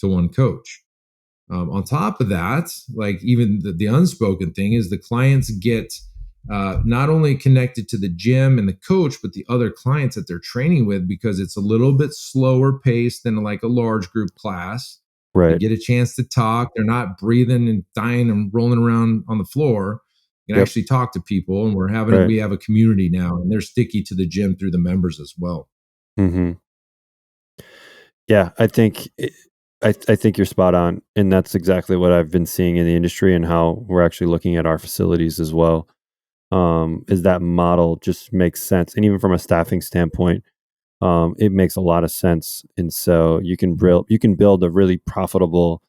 to one coach. On top of that, like even the unspoken thing is the clients get not only connected to the gym and the coach, but the other clients that they're training with, because it's a little bit slower paced than like a large group class. Right. They get a chance to talk. They're not breathing and dying and rolling around on the floor. You can actually talk to people, and we have a community now, and they're sticky to the gym through the members as well. Mm-hmm. Yeah, I think you're spot on, and that's exactly what I've been seeing in the industry and how we're actually looking at our facilities as well. Is that model just makes sense, and even from a staffing standpoint, it makes a lot of sense. And so you can build a really profitable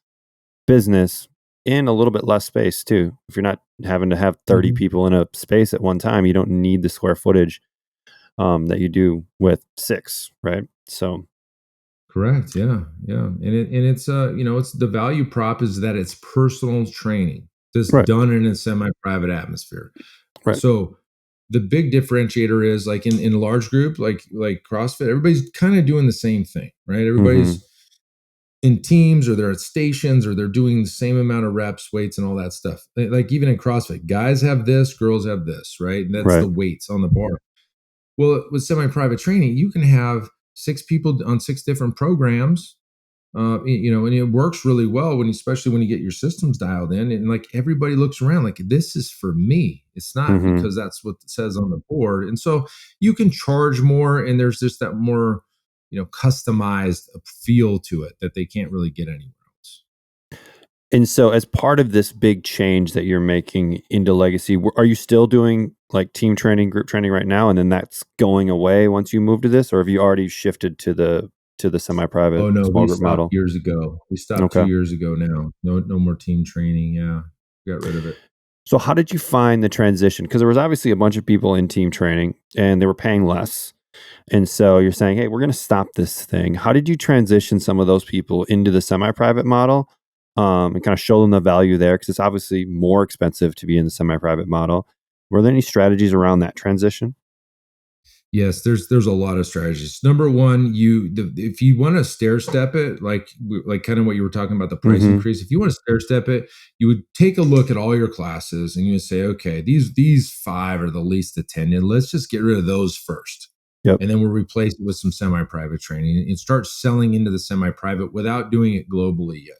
business in a little bit less space too. If you're not having to have 30 people in a space at one time, you don't need the square footage that you do with 6, right? So correct. Yeah. And it's it's the value prop is that it's personal training just done in a semi-private atmosphere. Right. So the big differentiator is like in a large group, like CrossFit, everybody's kind of doing the same thing, right? Everybody's in teams, or they're at stations, or they're doing the same amount of reps, weights, and all that stuff. Like even in CrossFit, guys have this, girls have this, right? And that's the weights on the bar. Well, with semi-private training, you can have 6 people on 6 different programs, and it works really well especially when you get your systems dialed in, and like everybody looks around like, this is for me. It's not because that's what it says on the board. And so you can charge more, and there's just that more, customized feel to it that they can't really get anywhere else. And so as part of this big change that you're making into legacy, are you still doing like team training, group training right now? And then that's going away once you move to this, or have you already shifted to the semi-private Oh no, small we group stopped model? years ago. We stopped Okay. 2 years ago now. No more team training. Yeah. Got rid of it. So how did you find the transition? Because there was obviously a bunch of people in team training and they were paying less. And so you're saying, hey, we're going to stop this thing. How did you transition some of those people into the semi-private model and kind of show them the value there? Because it's obviously more expensive to be in the semi-private model. Were there any strategies around that transition? Yes, there's a lot of strategies. Number one, if you want to stair step it, like kind of what you were talking about the price Mm-hmm. increase. If you want to stair step it, you would take a look at all your classes and you would say, okay, these 5 are the least attended. Let's just get rid of those first, Yep. and then we'll replace it with some semi-private training and start selling into the semi-private without doing it globally yet.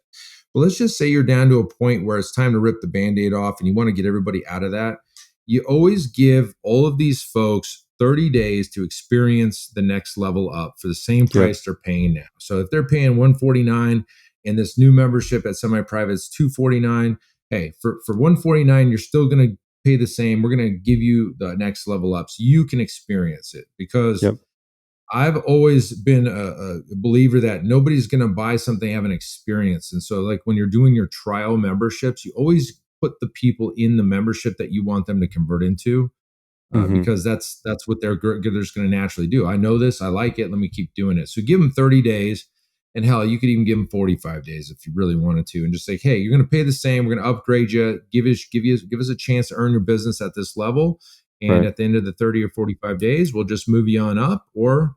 But let's just say you're down to a point where it's time to rip the Band-Aid off and you want to get everybody out of that. You always give all of these folks 30 days to experience the next level up for the same Yep. price they're paying now. So if they're paying $149 and this new membership at semi-private is $249, hey, for $149, you're still going to pay the same. We're going to give you the next level up so you can experience it, because Yep. I've always been a believer that nobody's going to buy something they haven't experienced. And so, like when you're doing your trial memberships, you always put the people in the membership that you want them to convert into, Mm-hmm. because that's what they're just going to naturally do. I know this, I like it, let me keep doing it. So give them 30 days, and hell, you could even give them 45 days if you really wanted to, and just say, hey, you're going to pay the same. We're going to upgrade you, give us a chance to earn your business at this level. And Right. at the end of the 30 or 45 days, we'll just move you on up, or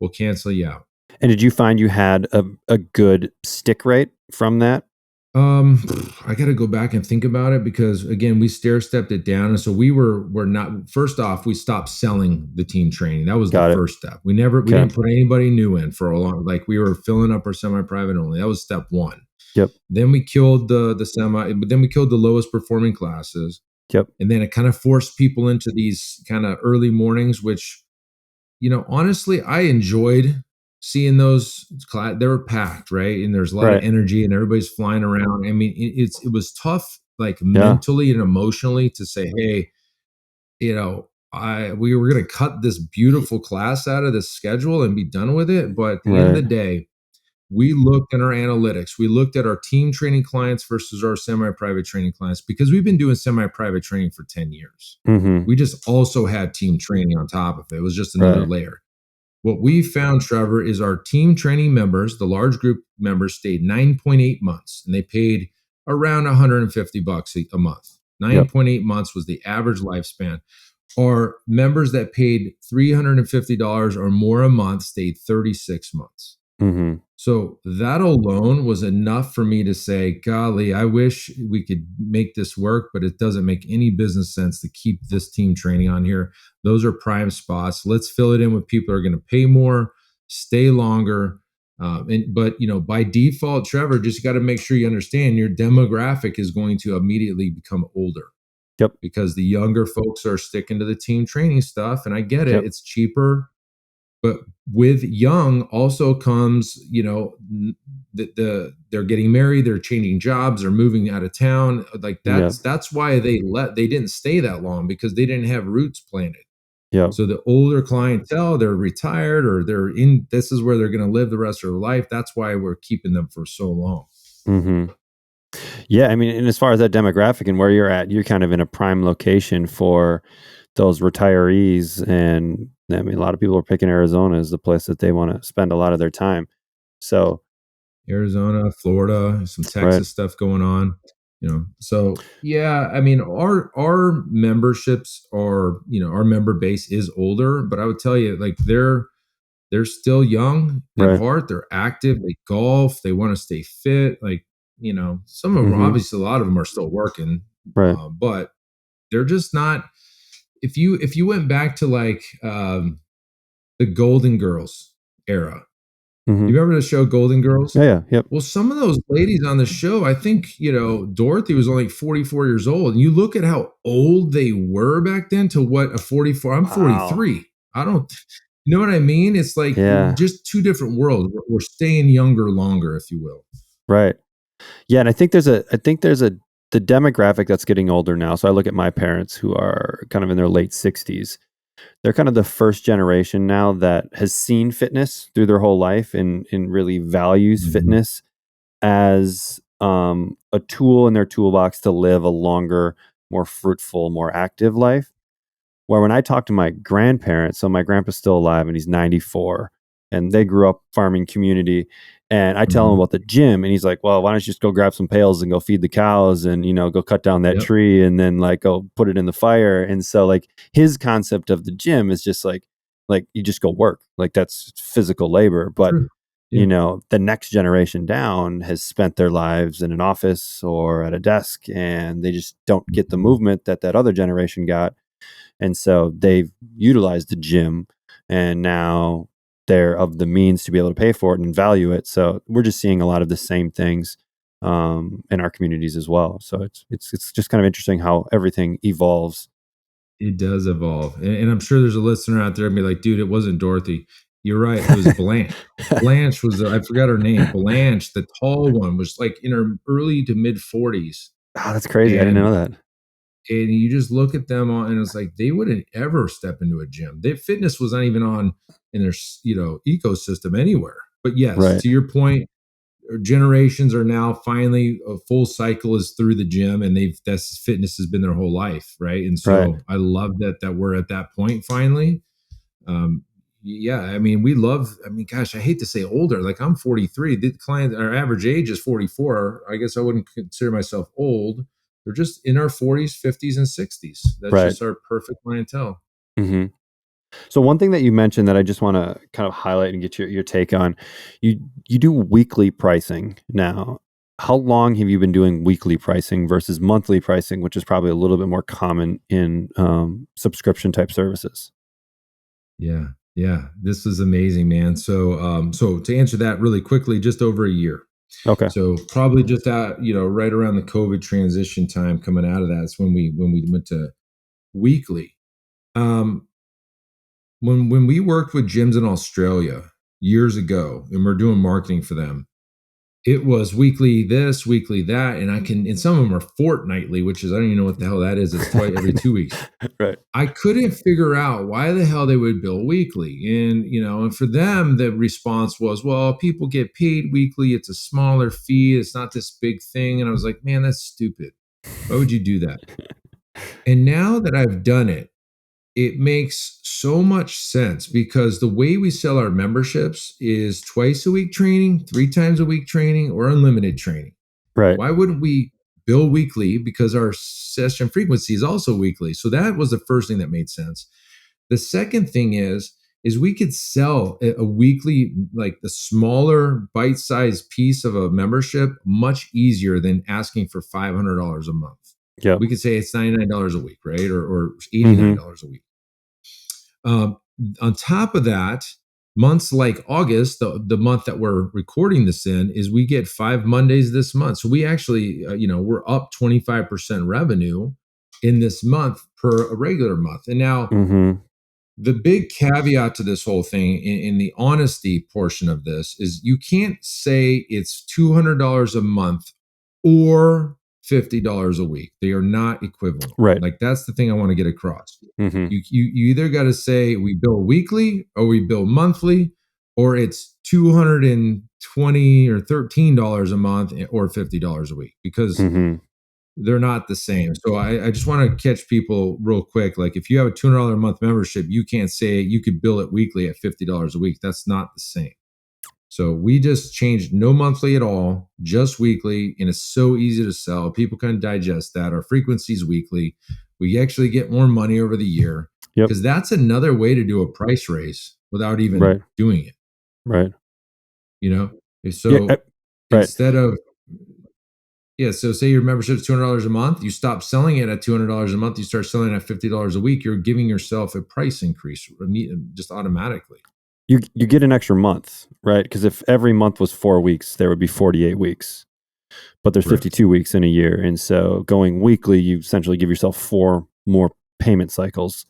we'll cancel you out. And did you find you had a good stick rate from that? I got to go back and think about it, because again, we stair stepped it down. And so we're not, first off, we stopped selling the team training. That was Got the it. first step. We didn't put anybody new in for a long, like we were filling up our semi-private only. That was step one. Yep. Then we killed the semi, but then we killed the lowest performing classes. Yep. And then it kind of forced people into these kind of early mornings, which, honestly, I enjoyed seeing those. They were packed, right? And there's a lot of energy and everybody's flying around. I mean, it was tough, like mentally and emotionally, to say, hey, we were going to cut this beautiful class out of this schedule and be done with it. But at the end of the day, we looked at our analytics. We looked at our team training clients versus our semi-private training clients, because we've been doing semi-private training for 10 years. Mm-hmm. We just also had team training on top of it. It was just another layer. What we found, Trevor, is our team training members, the large group members, stayed 9.8 months, and they paid around $150 a month. 9.8 months was the average lifespan. Our members that paid $350 or more a month stayed 36 months. Mm-hmm. So that alone was enough for me to say, golly, I wish we could make this work, but it doesn't make any business sense to keep this team training on here. Those are prime spots. Let's fill it in with people who are going to pay more, stay longer. But by default, Trevor, just got to make sure you understand your demographic is going to immediately become older. Yep. Because the younger folks are sticking to the team training stuff. And I get it. Yep. It's cheaper. But with young also comes, they're getting married, they're changing jobs, they're moving out of town. Like that's why they didn't stay that long, because they didn't have roots planted. Yeah. So the older clientele, they're retired, or this is where they're going to live the rest of their life. That's why we're keeping them for so long. Mm-hmm. Yeah. I mean, and as far as that demographic and where you're at, you're kind of in a prime location for those retirees. And I mean, a lot of people are picking Arizona as the place that they want to spend a lot of their time. So Arizona, Florida, some Texas stuff going on, So yeah, I mean, our memberships are, our member base is older, but I would tell you, like, they're still young at heart. They're active. They golf. They want to stay fit. Like, some of them, obviously, a lot of them are still working, but they're just not. If you went back to like the Golden Girls era, you remember the show Golden Girls? Yeah. Yep. Well, some of those ladies on the show, I think, Dorothy was only 44 years old, and you look at how old they were back then to what a 44. I'm 43. I don't. You know what I mean? It's like just two different worlds. We're staying younger longer, if you will. Right. Yeah, and I think there's a the demographic that's getting older now. So I look at my parents who are kind of in their late 60s. They're kind of the first generation now that has seen fitness through their whole life and really values Mhm. fitness as a tool in their toolbox to live a longer, more fruitful, more active life. Where when I talk to my grandparents, so my grandpa's still alive and he's 94, and they grew up farming community. And I tell him Mhm. about the gym, and he's like, "Well, why don't you just go grab some pails and go feed the cows, and go cut down that Yep. tree, and then like go put it in the fire." And so like his concept of the gym is just like you just go work, like that's physical labor. But True. Yeah. the next generation down has spent their lives in an office or at a desk, and they just don't get the Mhm. movement that other generation got, and so they've utilized the gym, and now they're of the means to be able to pay for it and value it. So we're just seeing a lot of the same things in our communities as well. So it's just kind of interesting how everything evolves. It does evolve, and I'm sure there's a listener out there and be like, "Dude, it wasn't Dorothy." You're right, it was Blanche. Blanche was I forgot her name. Blanche, the tall one, was, like, in her early to mid-40s, Oh, that's crazy. I didn't and know that. you just look at them on and it's like, they wouldn't ever step into a gym. Their fitness was not even on in their ecosystem anywhere. But yes, Right. to your point, generations are now finally a full cycle is through the gym, and that's fitness has been their whole life, right? And Right. so I love that we're at that point finally. um yeah, I mean, we love, I mean, gosh, I hate to say older, like I'm 43, the client, our average age is 44. I guess I wouldn't consider myself old. They're just in our 40s, 50s, and 60s. That's Right. just our perfect clientele. hmm So one thing that you mentioned that I just want to kind of highlight and get your take on, you do weekly pricing now. How long have you been doing weekly pricing versus monthly pricing, which is probably a little bit more common in subscription type services? Yeah, yeah, this is amazing, man. So to answer that really quickly, just over a year. Okay. So probably just right around the COVID transition time, coming out of that, is when we went to weekly. Um, when we worked with gyms in Australia years ago, and we're doing marketing for them, it was weekly this, weekly that, and some of them are fortnightly, which is, I don't even know what the hell that is. It's twice every 2 weeks. Right. I couldn't figure out why the hell they would bill weekly. And for them, the response was, well, people get paid weekly. It's a smaller fee. It's not this big thing. And I was like, man, that's stupid. Why would you do that? And now that I've done it, it makes so much sense, because the way we sell our memberships is twice a week training, 3 times a week training, or unlimited training. Right. Why wouldn't we bill weekly? Because our session frequency is also weekly. So that was the first thing that made sense. The second thing is we could sell a weekly, like the smaller bite-sized piece of a membership, much easier than asking for $500 a month. Yep. We could say it's $99 a week, right? Or hmm $89 a week. Um, on top of that, months like August, the month that we're recording this in, is we get 5 Mondays this month. So we actually, we're up 25% revenue in this month per a regular month. And now hmm the big caveat to this whole thing, in the honesty portion of this, is you can't say it's $200 a month or $50 a week. They are not equivalent. Right. Like, that's the thing I want to get across. hmm You either got to say we bill weekly or we bill monthly, or it's 220 or $13 a month or $50 a week, because hmm they're not the same. So I just want to catch people real quick. Like, if you have a $200 a month membership, you can't say you could bill it weekly at $50 a week. That's not the same. So we just changed no monthly at all, just weekly. And it's so easy to sell. People can digest that. Our frequency is weekly. We actually get more money over the year, Yep. because that's another way to do a price raise without even Right. doing it, Right. you know? Yeah. So Right. instead of, yeah, so say your membership is $200 a month, you stop selling it at $200 a month, you start selling it at $50 a week, you're giving yourself a price increase just automatically. You get an extra month, right? Because if every month was 4 weeks, there would be 48 weeks. But there's Correct. 52 weeks in a year, and so going weekly, you essentially give yourself 4 more payment cycles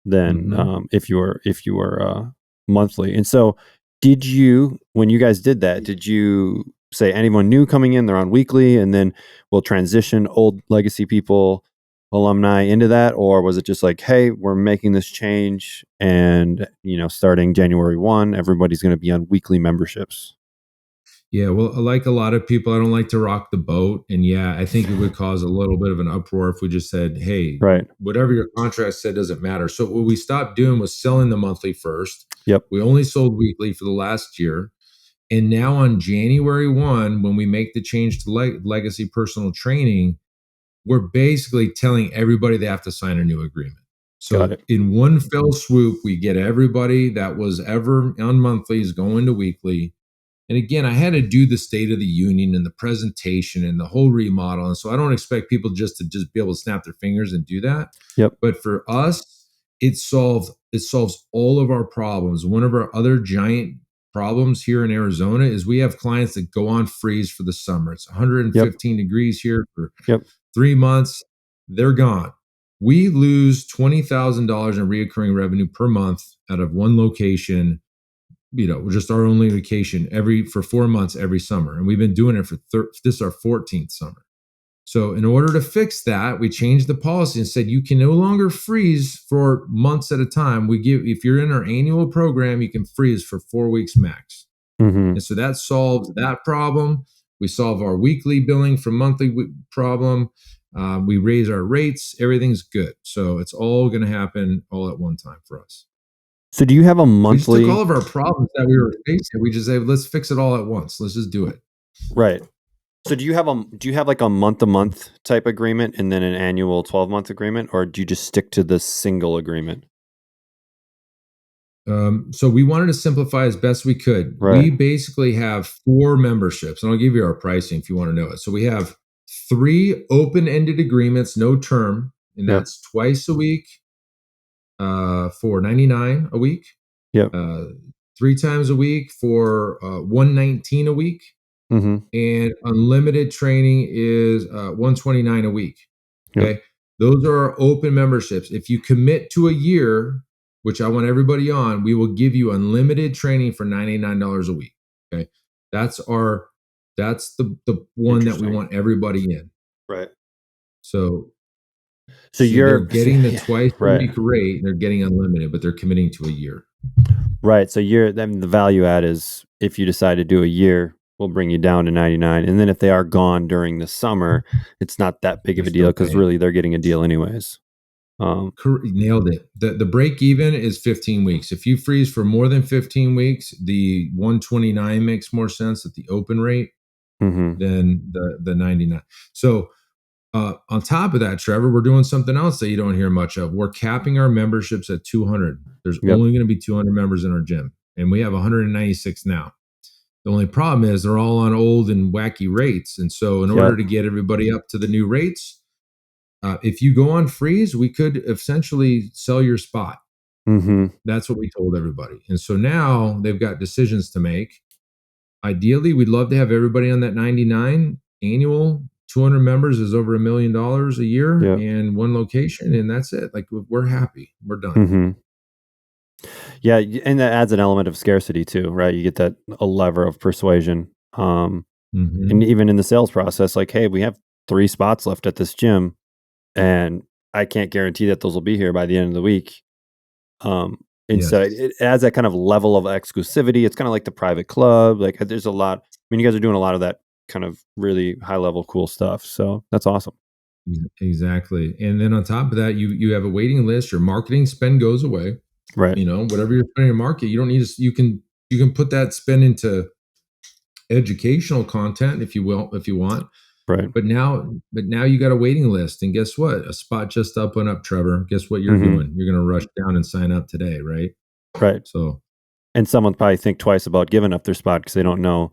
than Hmm. if you were monthly. And so, did you, when you guys did that, did you say anyone new coming in, they're on weekly, and then we'll transition old legacy people, alumni into that? Or was it just like, hey, we're making this change and, starting January 1, everybody's going to be on weekly memberships? Yeah, well, like a lot of people, I don't like to rock the boat. And yeah, I think it would cause a little bit of an uproar if we just said, hey, Right. whatever your contract said doesn't matter. So what we stopped doing was selling the monthly first. Yep. We only sold weekly for the last year. And now on January 1, when we make the change to legacy personal training, we're basically telling everybody they have to sign a new agreement. Got So it. in one fell swoop, we get everybody that was ever on monthlies going to weekly. And again, I had to do the State of the Union and the presentation and the whole remodel. And so I don't expect people to just be able to snap their fingers and do that. Yep. But for us, it solves all of our problems. One of our other giant problems here in Arizona is we have clients that go on freeze for the summer. It's 115 degrees here for 3 months. They're gone. We lose $20,000 in reoccurring revenue per month out of one location, just our only vacation for 4 months every summer. And we've been doing it for this is our 14th summer. So in order to fix that, we changed the policy and said, you can no longer freeze for months at a time. If you're in our annual program, you can freeze for 4 weeks max. Mm-hmm. And so that solves that problem. We solve our weekly billing from monthly problem. We raise our rates. Everything's good. So it's all going to happen all at one time for us. So do you have a monthly? We just took all of our problems that we were facing. We just said, let's fix it all at once. Let's just do it. Right. So do you have like a month-to-month type agreement and then an annual 12-month agreement, or do you just stick to the single agreement? So we wanted to simplify as best we could. Right. We basically have 4 memberships, and I'll give you our pricing if you want to know it. So we have 3 open-ended agreements, no term, and that's twice a week for $99 a week. Yep. 3 times a week for $119 a week. Mm-hmm. And unlimited training is $129 a week. Okay. Yep. Those are our open memberships. If you commit to a year, which I want everybody on, we will give you unlimited training for $99 a week. Okay. That's the one that we want everybody in. Right. So you're they're getting the twice a week rate, and they're getting unlimited, but they're committing to a year. Right. So the value add is, if you decide to do a year, we'll bring you down to 99. And then if they are gone during the summer, it's not that big of a deal, because really they're getting a deal anyways. Nailed it. The break even is 15 weeks. If you freeze for more than 15 weeks, the 129 makes more sense at the open rate than the 99. So on top of that, Trevor, we're doing something else that you don't hear much of. We're capping our memberships at 200. There's only going to be 200 members in our gym, and we have 196 now. The only problem is they're all on old and wacky rates. And so in order to get everybody up to the new rates, if you go on freeze, we could essentially sell your spot. Mm-hmm. That's what we told everybody. And so now they've got decisions to make. Ideally, we'd love to have everybody on that 99 annual. 200 members is over $1 million a year and one location, and that's it. Like, we're happy. We're done. Mm-hmm. Yeah, and that adds an element of scarcity too, right? You get a lever of persuasion. And even in the sales process, like, hey, we have 3 spots left at this gym, and I can't guarantee that those will be here by the end of the week. So it adds that kind of level of exclusivity. It's kind of like the private club. Like, there's a lot. I mean, you guys are doing a lot of that kind of really high level cool stuff. So that's awesome. Exactly. And then on top of that, you have a waiting list. Your marketing spend goes away. Right. Whatever you're spending in market, you don't need to, you can put that spend into educational content if you want. Right. But now you got a waiting list, and guess what? A spot just went up, Trevor. Guess what you're doing? You're going to rush down and sign up today, right? Right. So, and someone probably think twice about giving up their spot because they don't know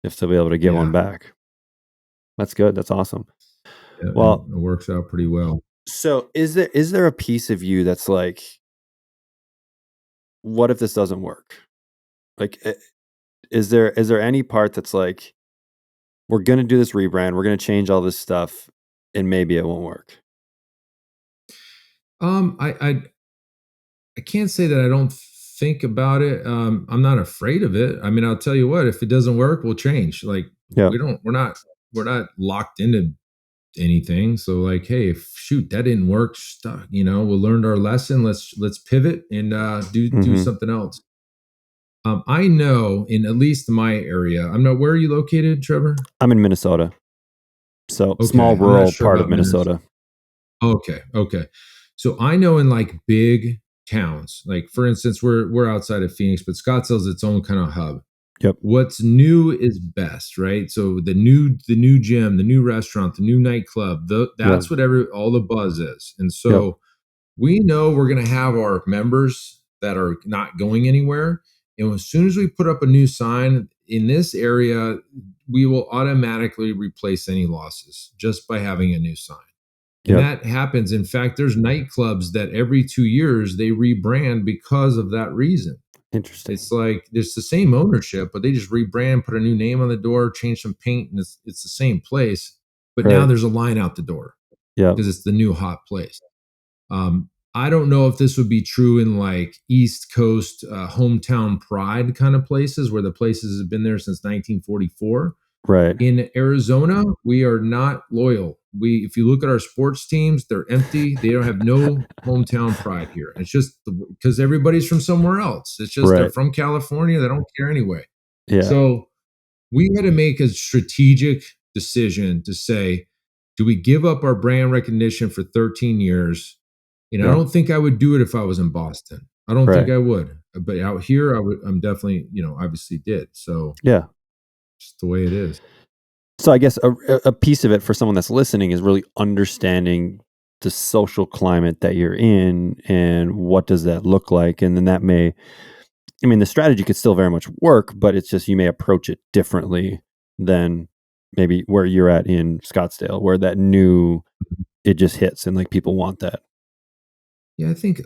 if they'll be able to get one back. That's good. That's awesome. Yeah, well, it works out pretty well. So is there a piece of you that's like, what if this doesn't work? Like, is there any part that's like, we're going to do this rebrand, we're going to change all this stuff, and maybe it won't work? I can't say that I don't think about it. I'm not afraid of it. I mean, I'll tell you what, if it doesn't work, we'll change. Like, Yeah. We're not locked into anything. So like, hey, shoot, that didn't work. Stuck, we learned our lesson. Let's pivot and do Hmm. something else. I know in at least my area, I'm not, where are you located, Trevor? I'm in Minnesota. So small Okay. I'm not rural sure part of about Minnesota. Minnesota. Okay. Okay. So I know in like big towns, like for instance, we're outside of Phoenix, but Scottsdale's its own kind of hub. Yep. What's new is best, right? So the new gym, the new restaurant, the new nightclub, Yep. that's what all the buzz is. And Yep. so we know we're going to have our members that are not going anywhere. And as soon as we put up a new sign in this area, we will automatically replace any losses just by having a new sign. And Yep. that happens. In fact, there's nightclubs that every 2 years they rebrand because of that reason. Interesting. It's like it's the same ownership, but they just rebrand, put a new name on the door, change some paint, and it's the same place. But now Right. there's a line out the door Yep. because it's the new hot place. I don't know if this would be true in like East Coast hometown pride kind of places where the places have been there since 1944. Right. In Arizona, we are not loyal. If you look at our sports teams, they're empty. They don't have no hometown pride here. It's just because everybody's from somewhere else. It's just they're Right. from California. They don't care anyway. Yeah. So we had to make a strategic decision to say, do we give up our brand recognition for 13 years? I Yeah. don't think I would do it if I was in Boston. I don't think Right. I would. But out here, I'm definitely, obviously did. So Yeah. just the way it is. So I guess a piece of it for someone that's listening is really understanding the social climate that you're in and what does that look like. And then the strategy could still very much work, but it's just you may approach it differently than maybe where you're at in Scottsdale, where it just hits and like people want that. Yeah, I think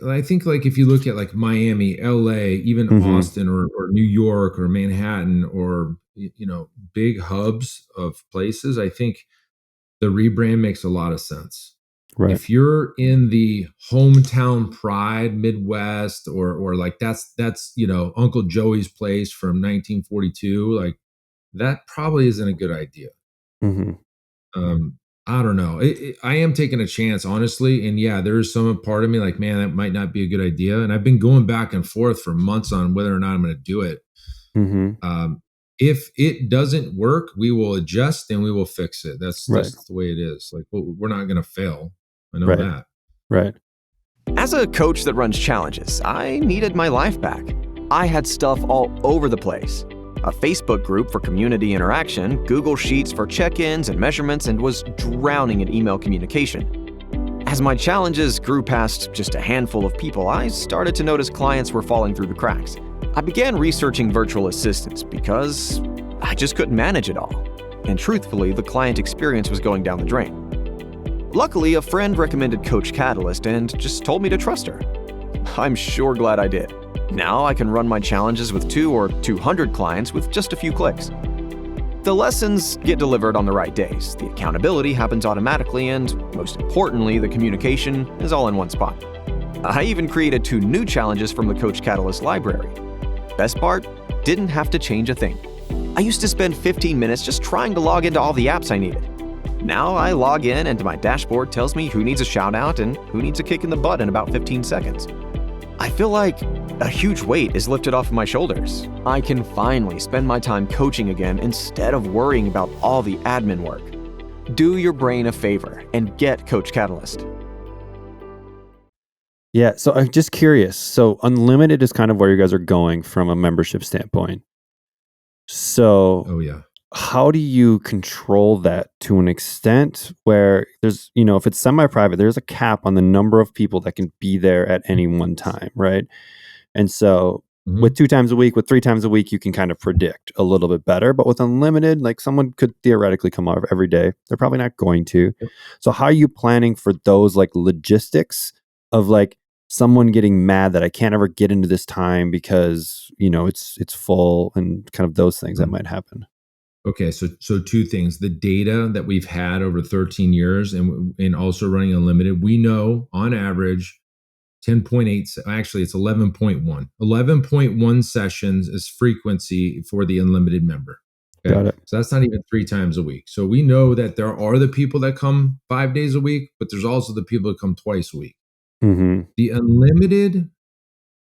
like if you look at like Miami, LA, even Hmm. Austin or New York or Manhattan or big hubs of places, I think the rebrand makes a lot of sense. Right. If you're in the hometown pride Midwest or like that's Uncle Joey's place from 1942, like that probably isn't a good idea. Hmm. um I don't know. I am taking a chance, honestly, and yeah, there is some part of me like, man, that might not be a good idea, and I've been going back and forth for months on whether or not I'm going to do it. Hmm. If it doesn't work, we will adjust and we will fix it. That's Right. just the way it is. Like, we're not going to fail. I know Right. that. Right. As a coach that runs challenges, I needed my life back. I had stuff all over the place. A Facebook group for community interaction, Google Sheets for check-ins and measurements, and was drowning in email communication. As my challenges grew past just a handful of people, I started to notice clients were falling through the cracks. I began researching virtual assistants because I just couldn't manage it all. And truthfully, the client experience was going down the drain. Luckily, a friend recommended Coach Catalyst and just told me to trust her. I'm sure glad I did. Now I can run my challenges with 2 or 200 clients with just a few clicks. The lessons get delivered on the right days, the accountability happens automatically, and most importantly, the communication is all in one spot. I even created 2 new challenges from the Coach Catalyst library. Best part, didn't have to change a thing. I used to spend 15 minutes just trying to log into all the apps I needed. Now I log in and my dashboard tells me who needs a shout out and who needs a kick in the butt in about 15 seconds. I feel like a huge weight is lifted off of my shoulders. I can finally spend my time coaching again instead of worrying about all the admin work. Do your brain a favor and get Coach Catalyst. Yeah. So I'm just curious. So unlimited is kind of where you guys are going from a membership standpoint. So Oh yeah. how do you control that to an extent where there's, if it's semi-private, there's a cap on the number of people that can be there at any one time, right? And so with 2 times a week, with 3 times a week, you can kind of predict a little bit better. But with unlimited, like someone could theoretically come over every day. They're probably not going to. Yep. So how are you planning for those like logistics of like someone getting mad that I can't ever get into this time because, it's full and kind of those things that might happen? Okay, so 2 things. The data that we've had over 13 years and also running unlimited, we know on average 10.8, actually it's 11.1. 11.1 sessions is frequency for the unlimited member. Okay. Got it. So that's not even 3 times a week. So we know that there are the people that come 5 days a week, but there's also the people that come twice a week. Mm-hmm. The unlimited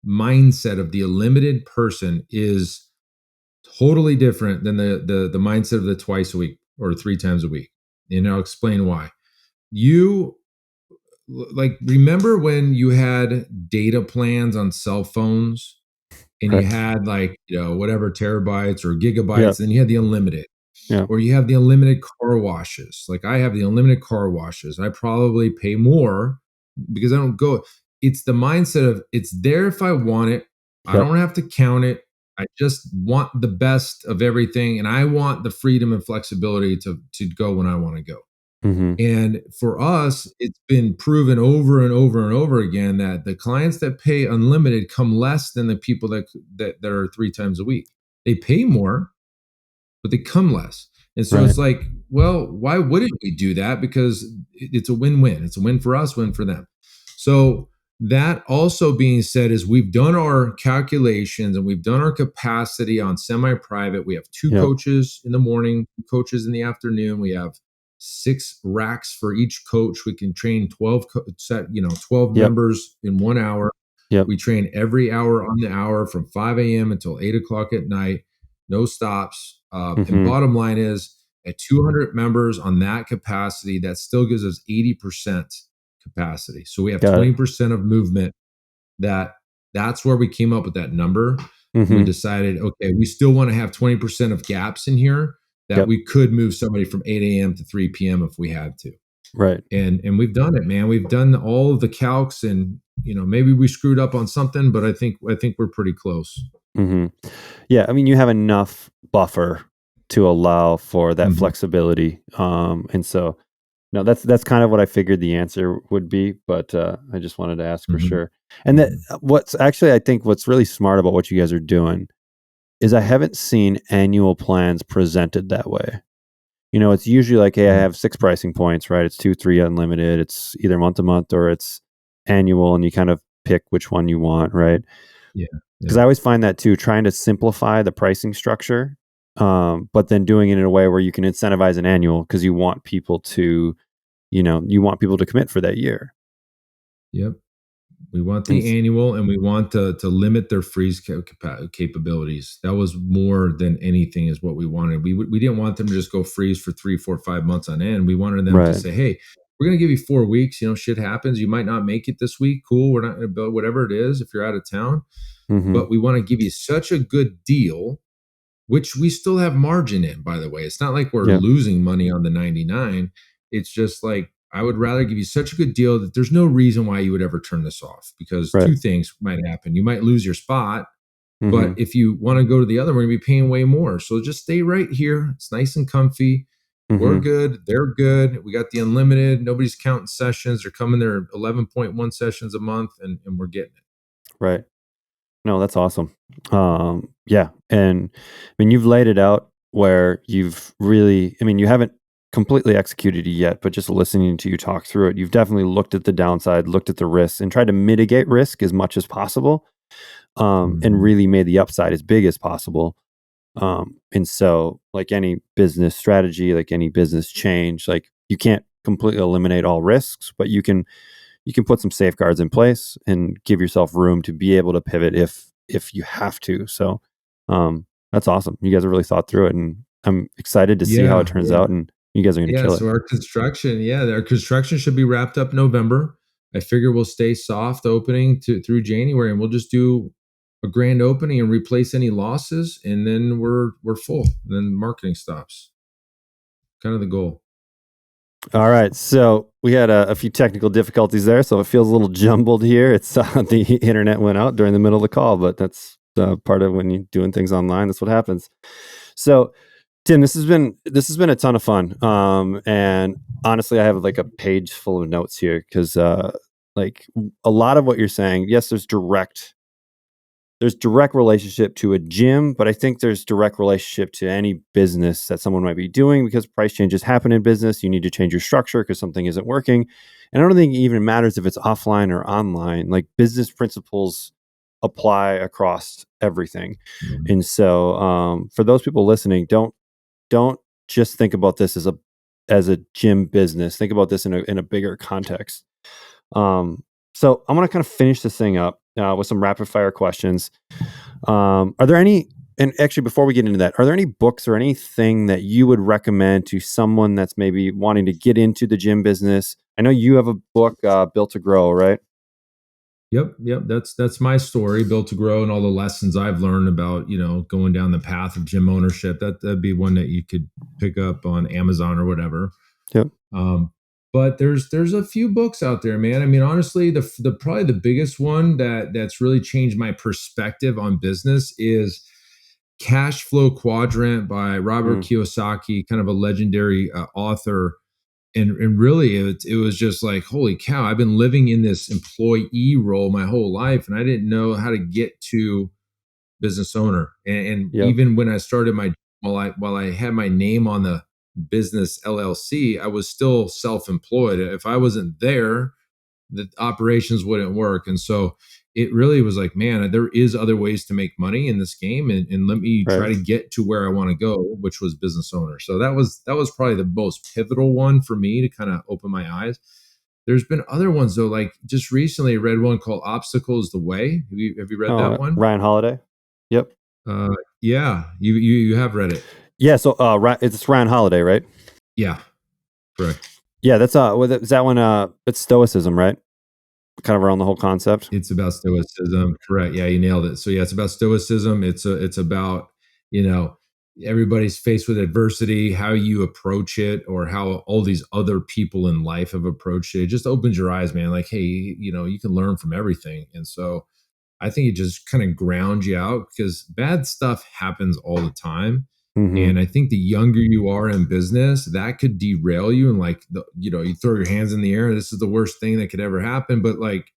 mindset of the unlimited person is totally different than the mindset of the twice a week or 3 times a week. And I'll explain why. You remember when you had data plans on cell phones and you Right. had whatever terabytes or gigabytes, Yep. and then you had the unlimited. Yep. Or you have the unlimited car washes. Like I have the unlimited car washes. I probably pay more because I don't go. It's the mindset of it's there if I want it. I Yep. don't have to count it. I just want the best of everything. And I want the freedom and flexibility to go when I want to go. Mm-hmm. And for us, it's been proven over and over and over again that the clients that pay unlimited come less than the people that are 3 times a week. They pay more, but they come less. And so Right. it's like, well, why wouldn't we do that? Because it's a win-win. It's a win for us, win for them. So that also being said is we've done our calculations and we've done our capacity on semi-private. We have 2 Yep. coaches in the morning, 2 coaches in the afternoon. We have 6 racks for each coach. We can train 12 Yep. members in 1 hour. Yep. We train every hour on the hour from 5 a.m. until 8 o'clock at night. No stops. And Mm-hmm. bottom line is at 200 members on that capacity, that still gives us 80% capacity. So we have Got it. 20% of movement. That's where we came up with that number. Mm-hmm. We decided, okay, we still want to have 20% of gaps in here that Yep. we could move somebody from 8 a.m. to 3 p.m. if we had to. Right. And we've done it, man. We've done all of the calcs, and maybe we screwed up on something, but I think we're pretty close. Mm-hmm. Yeah. I mean, you have enough buffer to allow for that Mhm. flexibility. And so, no, that's kind of what I figured the answer would be, but I just wanted to ask for Mhm. sure. And that I think what's really smart about what you guys are doing is I haven't seen annual plans presented that way. It's usually like, hey, I have 6 pricing points, right? It's 2, 3 unlimited. It's either month to month or it's annual, and you kind of pick which one you want, right? Yeah. Because I always find that too, trying to simplify the pricing structure, but then doing it in a way where you can incentivize an annual because you want people to, commit for that year. Yep. We want And the annual, and we want to limit their freeze capabilities. That was more than anything is what we wanted. We didn't want them to just go freeze for 3, 4, 5 months on end. We wanted them to right. say, hey, we're going to give you 4 weeks. Shit happens. You might not make it this week. Cool. We're not going to build whatever it is if you're out of town. Mm-hmm. But we want to give you such a good deal, which we still have margin in, by the way. It's not like we're losing money on the 99. It's just like, I would rather give you such a good deal that there's no reason why you would ever turn this off, because Right. 2 things might happen. You might lose your spot, Mm-hmm. but if you want to go to the other one, you're going to be paying way more. So just stay right here. It's nice and comfy. Mm-hmm. We're good. They're good. We got the unlimited. Nobody's counting sessions. They're coming there 11.1 sessions a month, and we're getting it. Right. No, that's awesome. Yeah. And I mean, you've laid it out where you've really, you haven't completely executed it yet, but just listening to you talk through it, you've definitely looked at the downside, looked at the risks, and tried to mitigate risk as much as possible, and really made the upside as big as possible. And so, like any business strategy, like any business change, like you can't completely eliminate all risks, but you can put some safeguards in place and give yourself room to be able to pivot if you have to. So that's awesome. You guys have really thought through it, and I'm excited to see how it turns out, and you guys are going to kill it. So our construction should be wrapped up November. I figure we'll stay soft opening through January, and we'll just do a grand opening and replace any losses, and then we're full. And then marketing stops. Kind of the goal. All right. So we had a few technical difficulties there, so it feels a little jumbled here. It's the internet went out during the middle of the call, but that's part of when you're doing things online. That's what happens. So, Tim, this has been a ton of fun. And honestly, I have like a page full of notes here because like a lot of what you're saying, yes, there's direct relationship to a gym, but I think there's direct relationship to any business that someone might be doing, because price changes happen in business. You need to change your structure because something isn't working. And I don't think it even matters if it's offline or online. Like, business principles apply across everything. Mm-hmm. And so for those people listening, don't don't just think about this as a gym business. Think about this in a bigger context. So I'm going to kind of finish this thing up with some rapid fire questions. Are there any, and actually before we get into that, are there any books or anything that you would recommend to someone that's maybe wanting to get into the gym business? I know you have a book, Built to Grow, right? Yep. That's my story, Built to Grow, and all the lessons I've learned about, going down the path of gym ownership. That'd be one that you could pick up on Amazon or whatever. Yep. But there's a few books out there, man. I mean, honestly, the probably the biggest one that's really changed my perspective on business is Cash Flow Quadrant by Robert Kiyosaki, kind of a legendary author. And really, it was just like, holy cow, I've been living in this employee role my whole life, and I didn't know how to get to business owner. And Yep. even when I started while I had my name on the business LLC, I was still self-employed. If I wasn't there, the operations wouldn't work. And so it really was like, man, there is other ways to make money in this game, and let me try to get to where I want to go, which was business owner. So that was probably the most pivotal one for me to kind of open my eyes. There's been other ones though, like just recently I read one called Obstacle is the Way. Have you read that one? Ryan Holiday. Yep. Yeah, you have read it. Yeah. So it's Ryan Holiday, right? Yeah, correct. Yeah, that's is that one? It's Stoicism, right? Kind of around the whole concept. It's about Stoicism, correct? Yeah, you nailed it. So yeah, it's about Stoicism. It's about everybody's faced with adversity, how you approach it, or how all these other people in life have approached it. It just opens your eyes, man. Like, hey, you can learn from everything, and so I think it just kind of grounds you out because bad stuff happens all the time. And I think the younger you are in business, that could derail you. And like, you throw your hands in the air. This is the worst thing that could ever happen. But like,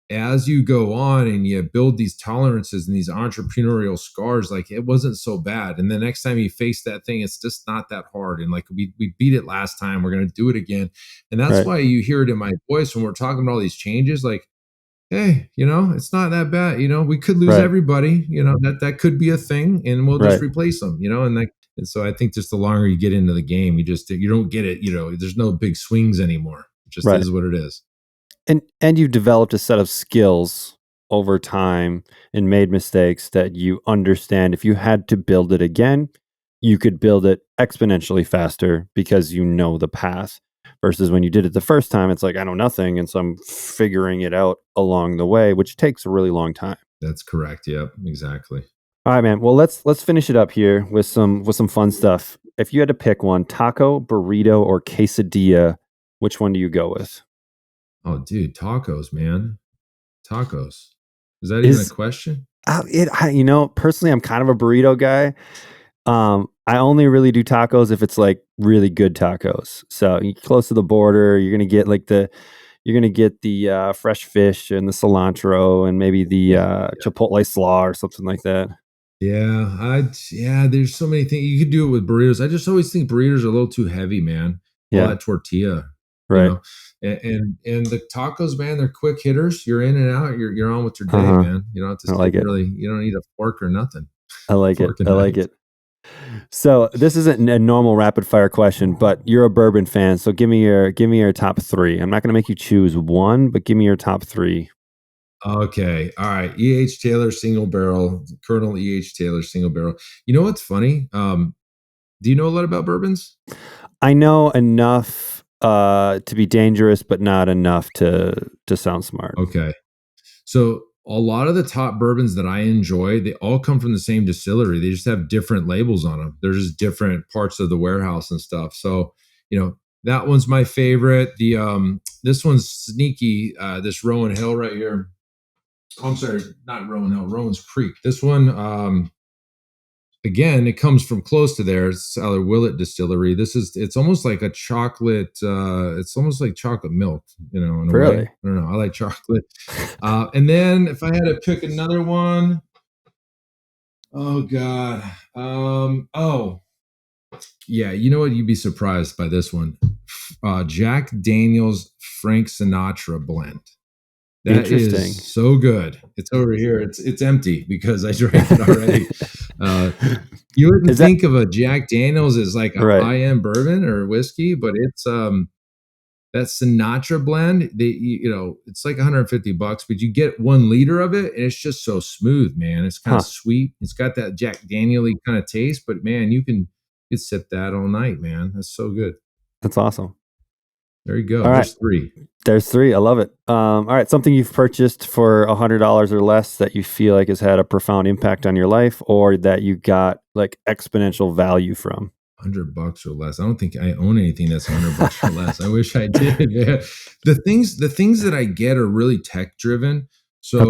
as you go on and you build these tolerances and these entrepreneurial scars, like it wasn't so bad. And the next time you face that thing, it's just not that hard. And like, we beat it last time, we're going to do it again. And that's why you hear it in my voice when we're talking about all these changes, like, hey, it's not that bad. We could lose everybody, that could be a thing, and we'll just replace them, and so I think just the longer you get into the game, you don't get it, there's no big swings anymore. It just is what it is. And you've developed a set of skills over time and made mistakes that you understand. If you had to build it again, you could build it exponentially faster because you know the path. Versus when you did it the first time, it's like, I know nothing. And so I'm figuring it out along the way, which takes a really long time. That's correct. Yep, exactly. All right, man. Well, let's finish it up here with some fun stuff. If you had to pick one, taco, burrito, or quesadilla, which one do you go with? Oh, dude, tacos, man. Tacos. Is that even a question? Personally, I'm kind of a burrito guy. I only really do tacos if it's like really good tacos. So you're close to the border, you're gonna get the fresh fish and the cilantro and maybe the chipotle slaw or something like that. Yeah, there's so many things you could do it with burritos. I just always think burritos are a little too heavy, man. All that tortilla, right? And the tacos, man, they're quick hitters. You're in and out. You're on with your day, man. You don't have to you don't need a fork or nothing. I like it. So this isn't a normal rapid fire question, but you're a bourbon fan, so give me your top three. I'm not going to make you choose one, but give me your top three. Okay, all right. E.H. Taylor single barrel, Colonel E.H. Taylor single barrel. You know what's funny? Do you know a lot about bourbons? I know enough to be dangerous, but not enough to sound smart. Okay, so a lot of the top bourbons that I enjoy, they all come from the same distillery. They just have different labels on them. They're just different parts of the warehouse and stuff. So, that one's my favorite. This one's sneaky. This Rowan Hill right here. Oh, I'm sorry, not Rowan Hill, Rowan's Creek. This one, again, it comes from close to there. It's Tyler Willett Distillery. It's almost like a chocolate. It's almost like chocolate milk, in a way. I don't know. I like chocolate. And then if I had to pick another one, oh God. Yeah. You know what? You'd be surprised by this one. Jack Daniel's Frank Sinatra blend. That Interesting. is so good. It's over here. It's empty because I drank it already. You wouldn't think of a Jack Daniels as like a high-end bourbon or whiskey, but it's that Sinatra blend. It's like $150, but you get 1 liter of it, and it's just so smooth, man. It's kind of sweet. It's got that Jack Daniel-y kind of taste, but man, you sip that all night, man. That's so good. That's awesome. There you go. All There's right. 3. There's 3. I love it. All right. Something you've purchased for $100 or less that you feel like has had a profound impact on your life, or that you got like exponential value from. $100 or less. I don't think I own anything that's $100 or less. I wish I did. Man. The things that I get are really tech driven. So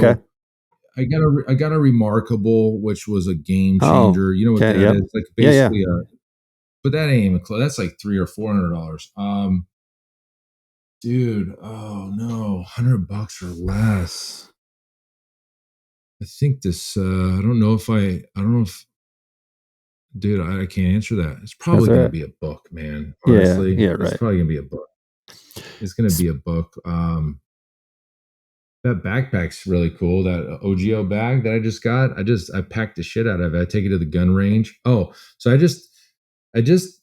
I got a Remarkable, which was a game changer. You know what that is? Like basically but that ain't even close. That's like $300 or $400. Dude, oh no, $100 or less. I think this. I don't know if. Dude, I can't answer that. It's probably going to be a book, man. Honestly, It's probably going to be a book. It's going to be a book. That backpack's really cool. That OGO bag that I just got. I packed the shit out of it. I take it to the gun range. Oh, so I just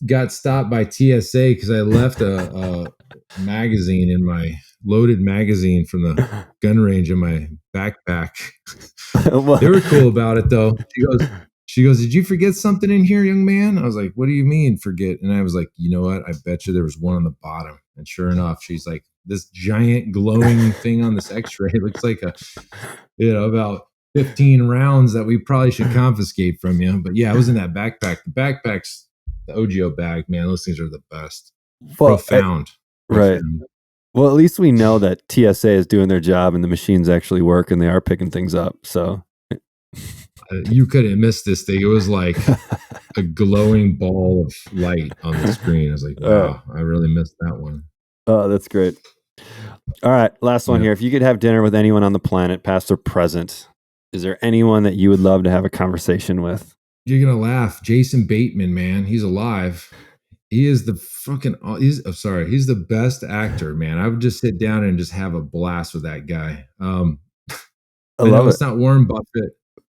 got stopped by TSA because I left a magazine in my loaded magazine from the gun range in my backpack. They were cool about it though. She goes, "Did you forget something in here, young man?" I was like, "What do you mean forget?" And I was like, "You know what? I bet you there was one on the bottom." And sure enough, she's like, "This giant glowing thing on this X-ray looks like about 15 rounds that we probably should confiscate from you." But yeah, it was in that backpack. The backpack's the OGO bag, man. Those things are the best. Profound. Right. Well, at least we know that TSA is doing their job and the machines actually work and they are picking things up. So you couldn't miss this thing. It was like a glowing ball of light on the screen. I was like, wow, I really missed that one. Oh, that's great. All right. Last one here. If you could have dinner with anyone on the planet, past or present, is there anyone that you would love to have a conversation with? You're going to laugh. Jason Bateman, man. He's alive. He is he's the best actor, man. I would just sit down and just have a blast with that guy. I know it's not Warren Buffett.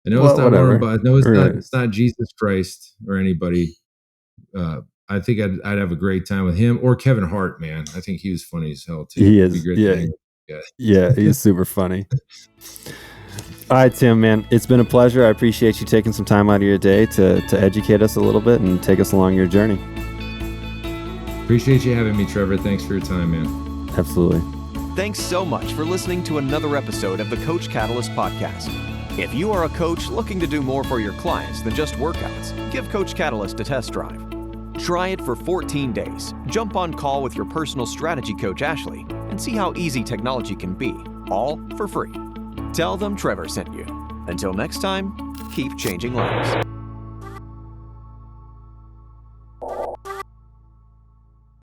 I know it's not Warren Buffett. No, it's not Jesus Christ or anybody. I think I'd have a great time with him or Kevin Hart, man. I think he was funny as hell too. He is. Yeah, he's super funny. All right, Tim, man, it's been a pleasure. I appreciate you taking some time out of your day to educate us a little bit and take us along your journey. Appreciate you having me, Trevor. Thanks for your time, man. Absolutely. Thanks so much for listening to another episode of the Coach Catalyst podcast. If you are a coach looking to do more for your clients than just workouts, give Coach Catalyst a test drive. Try it for 14 days. Jump on call with your personal strategy coach, Ashley, and see how easy technology can be, all for free. Tell them Trevor sent you. Until next time, keep changing lives.